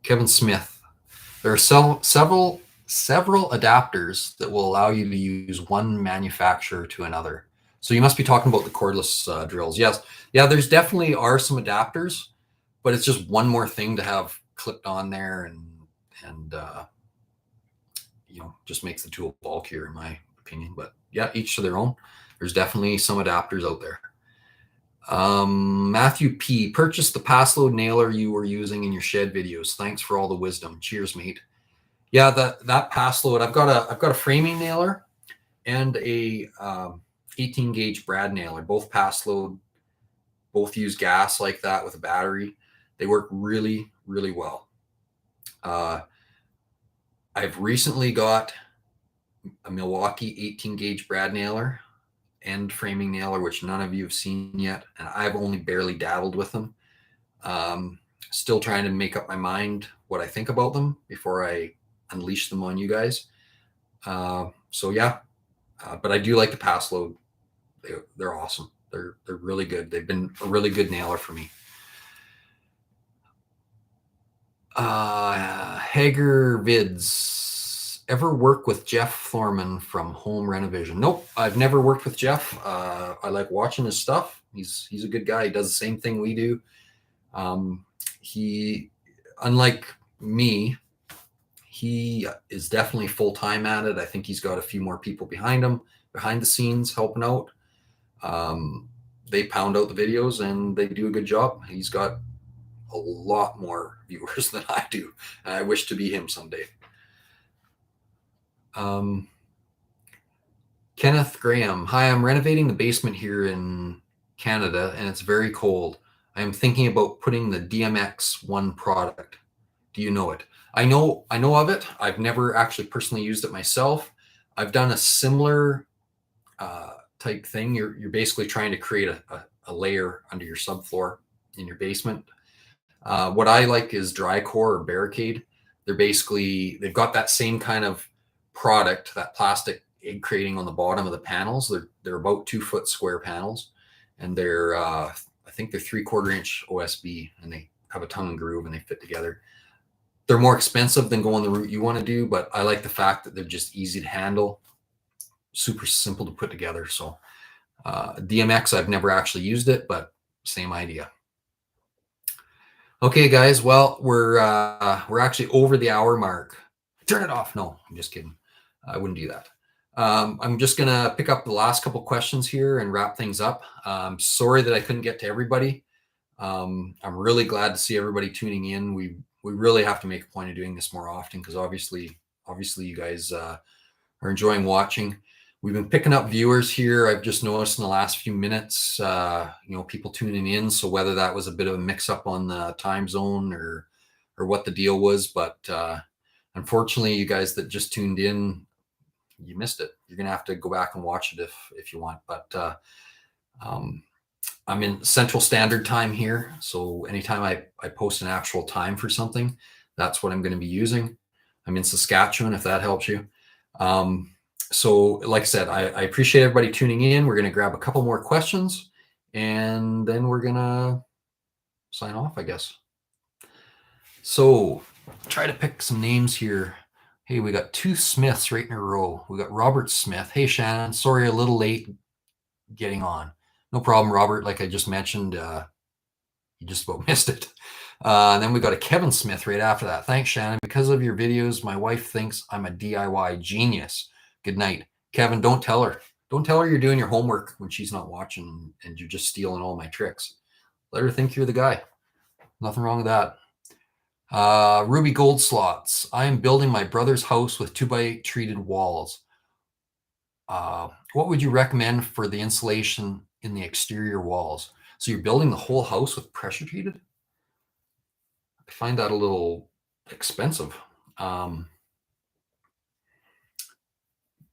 Kevin Smith, there are several adapters that will allow you to use one manufacturer to another. So you must be talking about the cordless drills. Yes. Yeah, there's definitely are some adapters, but it's just one more thing to have clipped on there, and just makes the tool bulkier in my opinion. But yeah, each to their own. There's definitely some adapters out there. Matthew P, purchased the pass load nailer you were using in your shed videos. Thanks for all the wisdom. Cheers, mate. Yeah, that pass load. I've got a framing nailer and a 18 gauge brad nailer. Both pass load. Both use gas like that with a battery. They work really, really well. I've recently got a Milwaukee 18 gauge brad nailer, end framing nailer, which none of you have seen yet, and I've only barely dabbled with them. Still trying to make up my mind what I think about them before I unleash them on you guys. So yeah, but I do like the pass load. They're awesome. They're really good. They've been a really good nailer for me. Hager Vids. Ever work with Jeff Thorman from Home Renovision? Nope, I've never worked with Jeff. I like watching his stuff. He's a good guy. He does the same thing we do. He, unlike me, he is definitely full-time at it. I think he's got a few more people behind him, behind the scenes, helping out. They pound out the videos and they do a good job. He's got a lot more viewers than I do. I wish to be him someday. Kenneth Graham. Hi, I'm renovating the basement here in Canada and it's very cold. I am thinking about putting the DMX1 product. Do you know it? I know of it. I've never actually personally used it myself. I've done a similar type thing. You're basically trying to create a layer under your subfloor in your basement. What I like is Dry Core or Barricade. They've got that same kind of product, that plastic egg crating on the bottom of the panels. They're about 2 foot square panels, and they're I think they're 3/4 inch OSB, and they have a tongue and groove and they fit together. They're more expensive than going the route you want to do, but I like the fact that they're just easy to handle, super simple to put together. So DMX, I've never actually used it, but same idea. Okay, guys. Well, we're actually over the hour mark. Turn it off. No, I'm just kidding. I wouldn't do that. I'm just gonna pick up the last couple questions here and wrap things up. Sorry that I couldn't get to everybody. I'm really glad to see everybody tuning in. We really have to make a point of doing this more often because obviously you guys are enjoying watching. We've been picking up viewers here. I've just noticed in the last few minutes, people tuning in. So whether that was a bit of a mix up on the time zone or what the deal was, but unfortunately, you guys that just tuned in, you missed it. You're gonna have to go back and watch it if you want. But I'm in Central Standard Time here, so anytime I post an actual time for something, that's what I'm going to be using. I'm in Saskatchewan, if that helps you. So like I said, I appreciate everybody tuning in. We're going to grab a couple more questions, and then we're going to sign off, I guess. So try to pick some names here. Hey, we got 2 Smiths right in a row. We got Robert Smith. Hey, Shannon, sorry, a little late getting on. No problem, Robert. Like I just mentioned, you just about missed it. And then we got a Kevin Smith right after that. Thanks, Shannon. Because of your videos, my wife thinks I'm a DIY genius. Good night. Kevin, don't tell her. Don't tell her you're doing your homework when she's not watching and you're just stealing all my tricks. Let her think you're the guy. Nothing wrong with that. Ruby Gold Slots. I am building my brother's house with 2x8 treated walls. What would you recommend for the insulation in the exterior walls? So you're building the whole house with pressure treated? I find that a little expensive.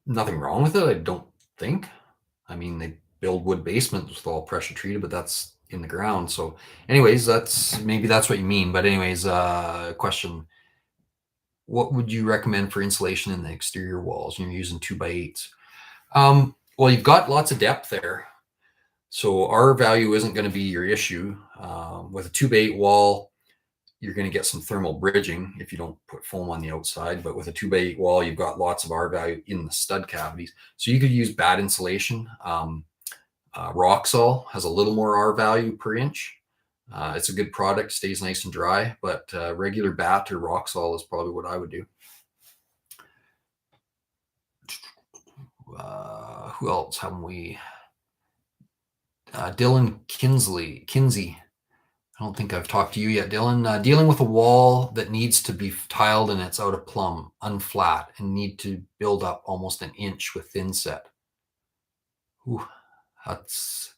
Nothing wrong with it, I don't think. I mean, they build wood basements with all pressure treated, but that's in the ground. So anyways, maybe that's what you mean. But anyways, question. What would you recommend for insulation in the exterior walls? You're using 2x8s. Well, you've got lots of depth there. So R value isn't going to be your issue. With a 2x8 wall, you're going to get some thermal bridging if you don't put foam on the outside. But with a 2x8 wall, you've got lots of R value in the stud cavities. So you could use bad insulation. Roxol has a little more R value per inch. It's a good product, stays nice and dry, but regular bat or Roxol is probably what I would do. Who else haven't we? Dylan Kinsey. I don't think I've talked to you yet, Dylan. Dealing with a wall that needs to be tiled and it's out of plumb, unflat, and need to build up almost an inch with thin set. Ooh, that's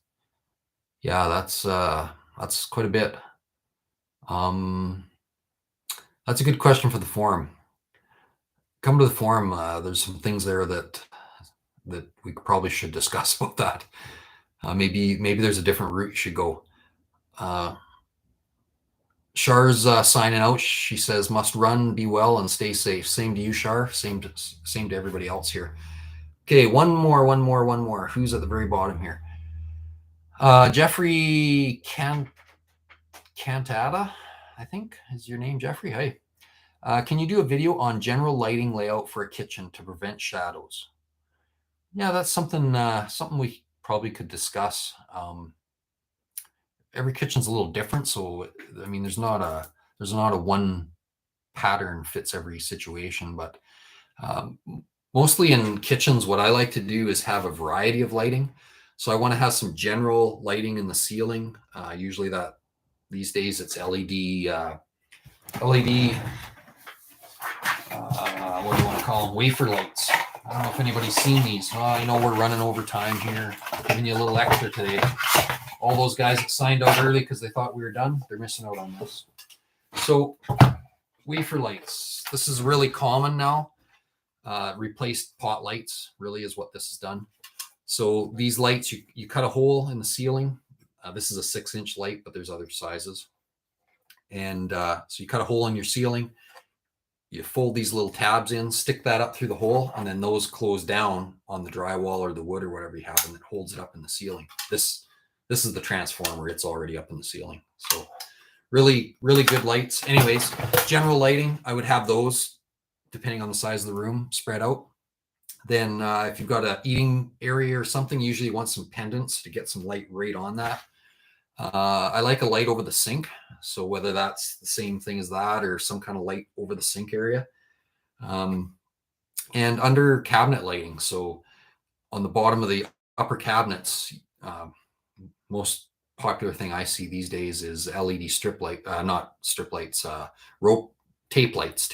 quite a bit. That's a good question for the forum. Come to the forum. There's some things there that that we probably should discuss about that. Maybe there's a different route you should go. Char's signing out. She says, "Must run, be well, and stay safe." Same to you, Char. Same to everybody else here. Okay, one more. Who's at the very bottom here? Jeffrey Cantata, I think is your name, Jeffrey. Hey, can you do a video on general lighting layout for a kitchen to prevent shadows? Yeah, that's something we probably could discuss. Every kitchen's a little different, so I mean, there's not a one pattern fits every situation, but mostly in kitchens, what I like to do is have a variety of lighting. So I want to have some general lighting in the ceiling. Usually that these days it's LED. What do you want to call them? Wafer lights. I don't know if anybody's seen these. I know we're running over time here, giving you a little extra today. All those guys that signed out early because they thought we were done, they're missing out on this. So wafer lights. This is really common now. Replaced pot lights really is what this has done. So these lights, you cut a hole in the ceiling. This is a 6-inch light, but there's other sizes. And so you cut a hole in your ceiling. You fold these little tabs in, stick that up through the hole, and then those close down on the drywall or the wood or whatever you have, and it holds it up in the ceiling. This is the transformer. It's already up in the ceiling. So really, really good lights. Anyways, general lighting, I would have those depending on the size of the room spread out. Then if you've got an eating area or something, usually you want some pendants to get some light right on that. I like a light over the sink. So whether that's the same thing as that or some kind of light over the sink area. And under cabinet lighting. So on the bottom of the upper cabinets, most popular thing I see these days is LED strip light, not strip lights, tape lights.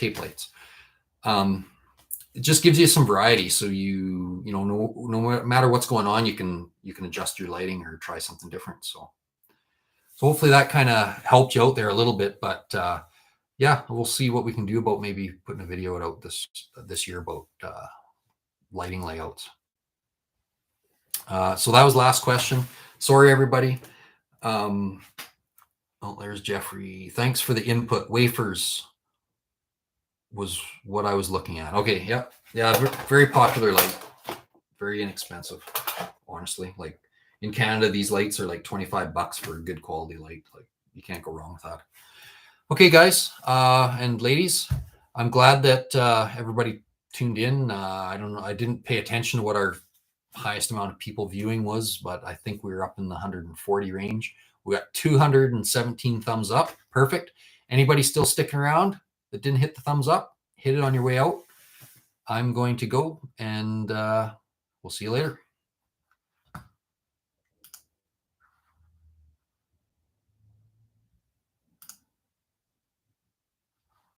It just gives you some variety. So no matter what's going on, you can adjust your lighting or try something different. So hopefully that kind of helped you out there a little bit, but yeah, we'll see what we can do about maybe putting a video out this year about lighting layouts. So that was the last question. Sorry, everybody. Oh, there's Jeffrey. Thanks for the input. Wafers was what I was looking at. Okay, yeah, very popular light, very inexpensive, honestly. Like in Canada, these lights are like $25 for a good quality light. Like you can't go wrong with that. Okay, guys and ladies, I'm glad that everybody tuned in. I don't know, I didn't pay attention to what our highest amount of people viewing was, but I think we were up in the 140 range. We got 217 thumbs up. Perfect. Anybody still sticking around that didn't hit the thumbs up, hit it on your way out. I'm going to go, and we'll see you later.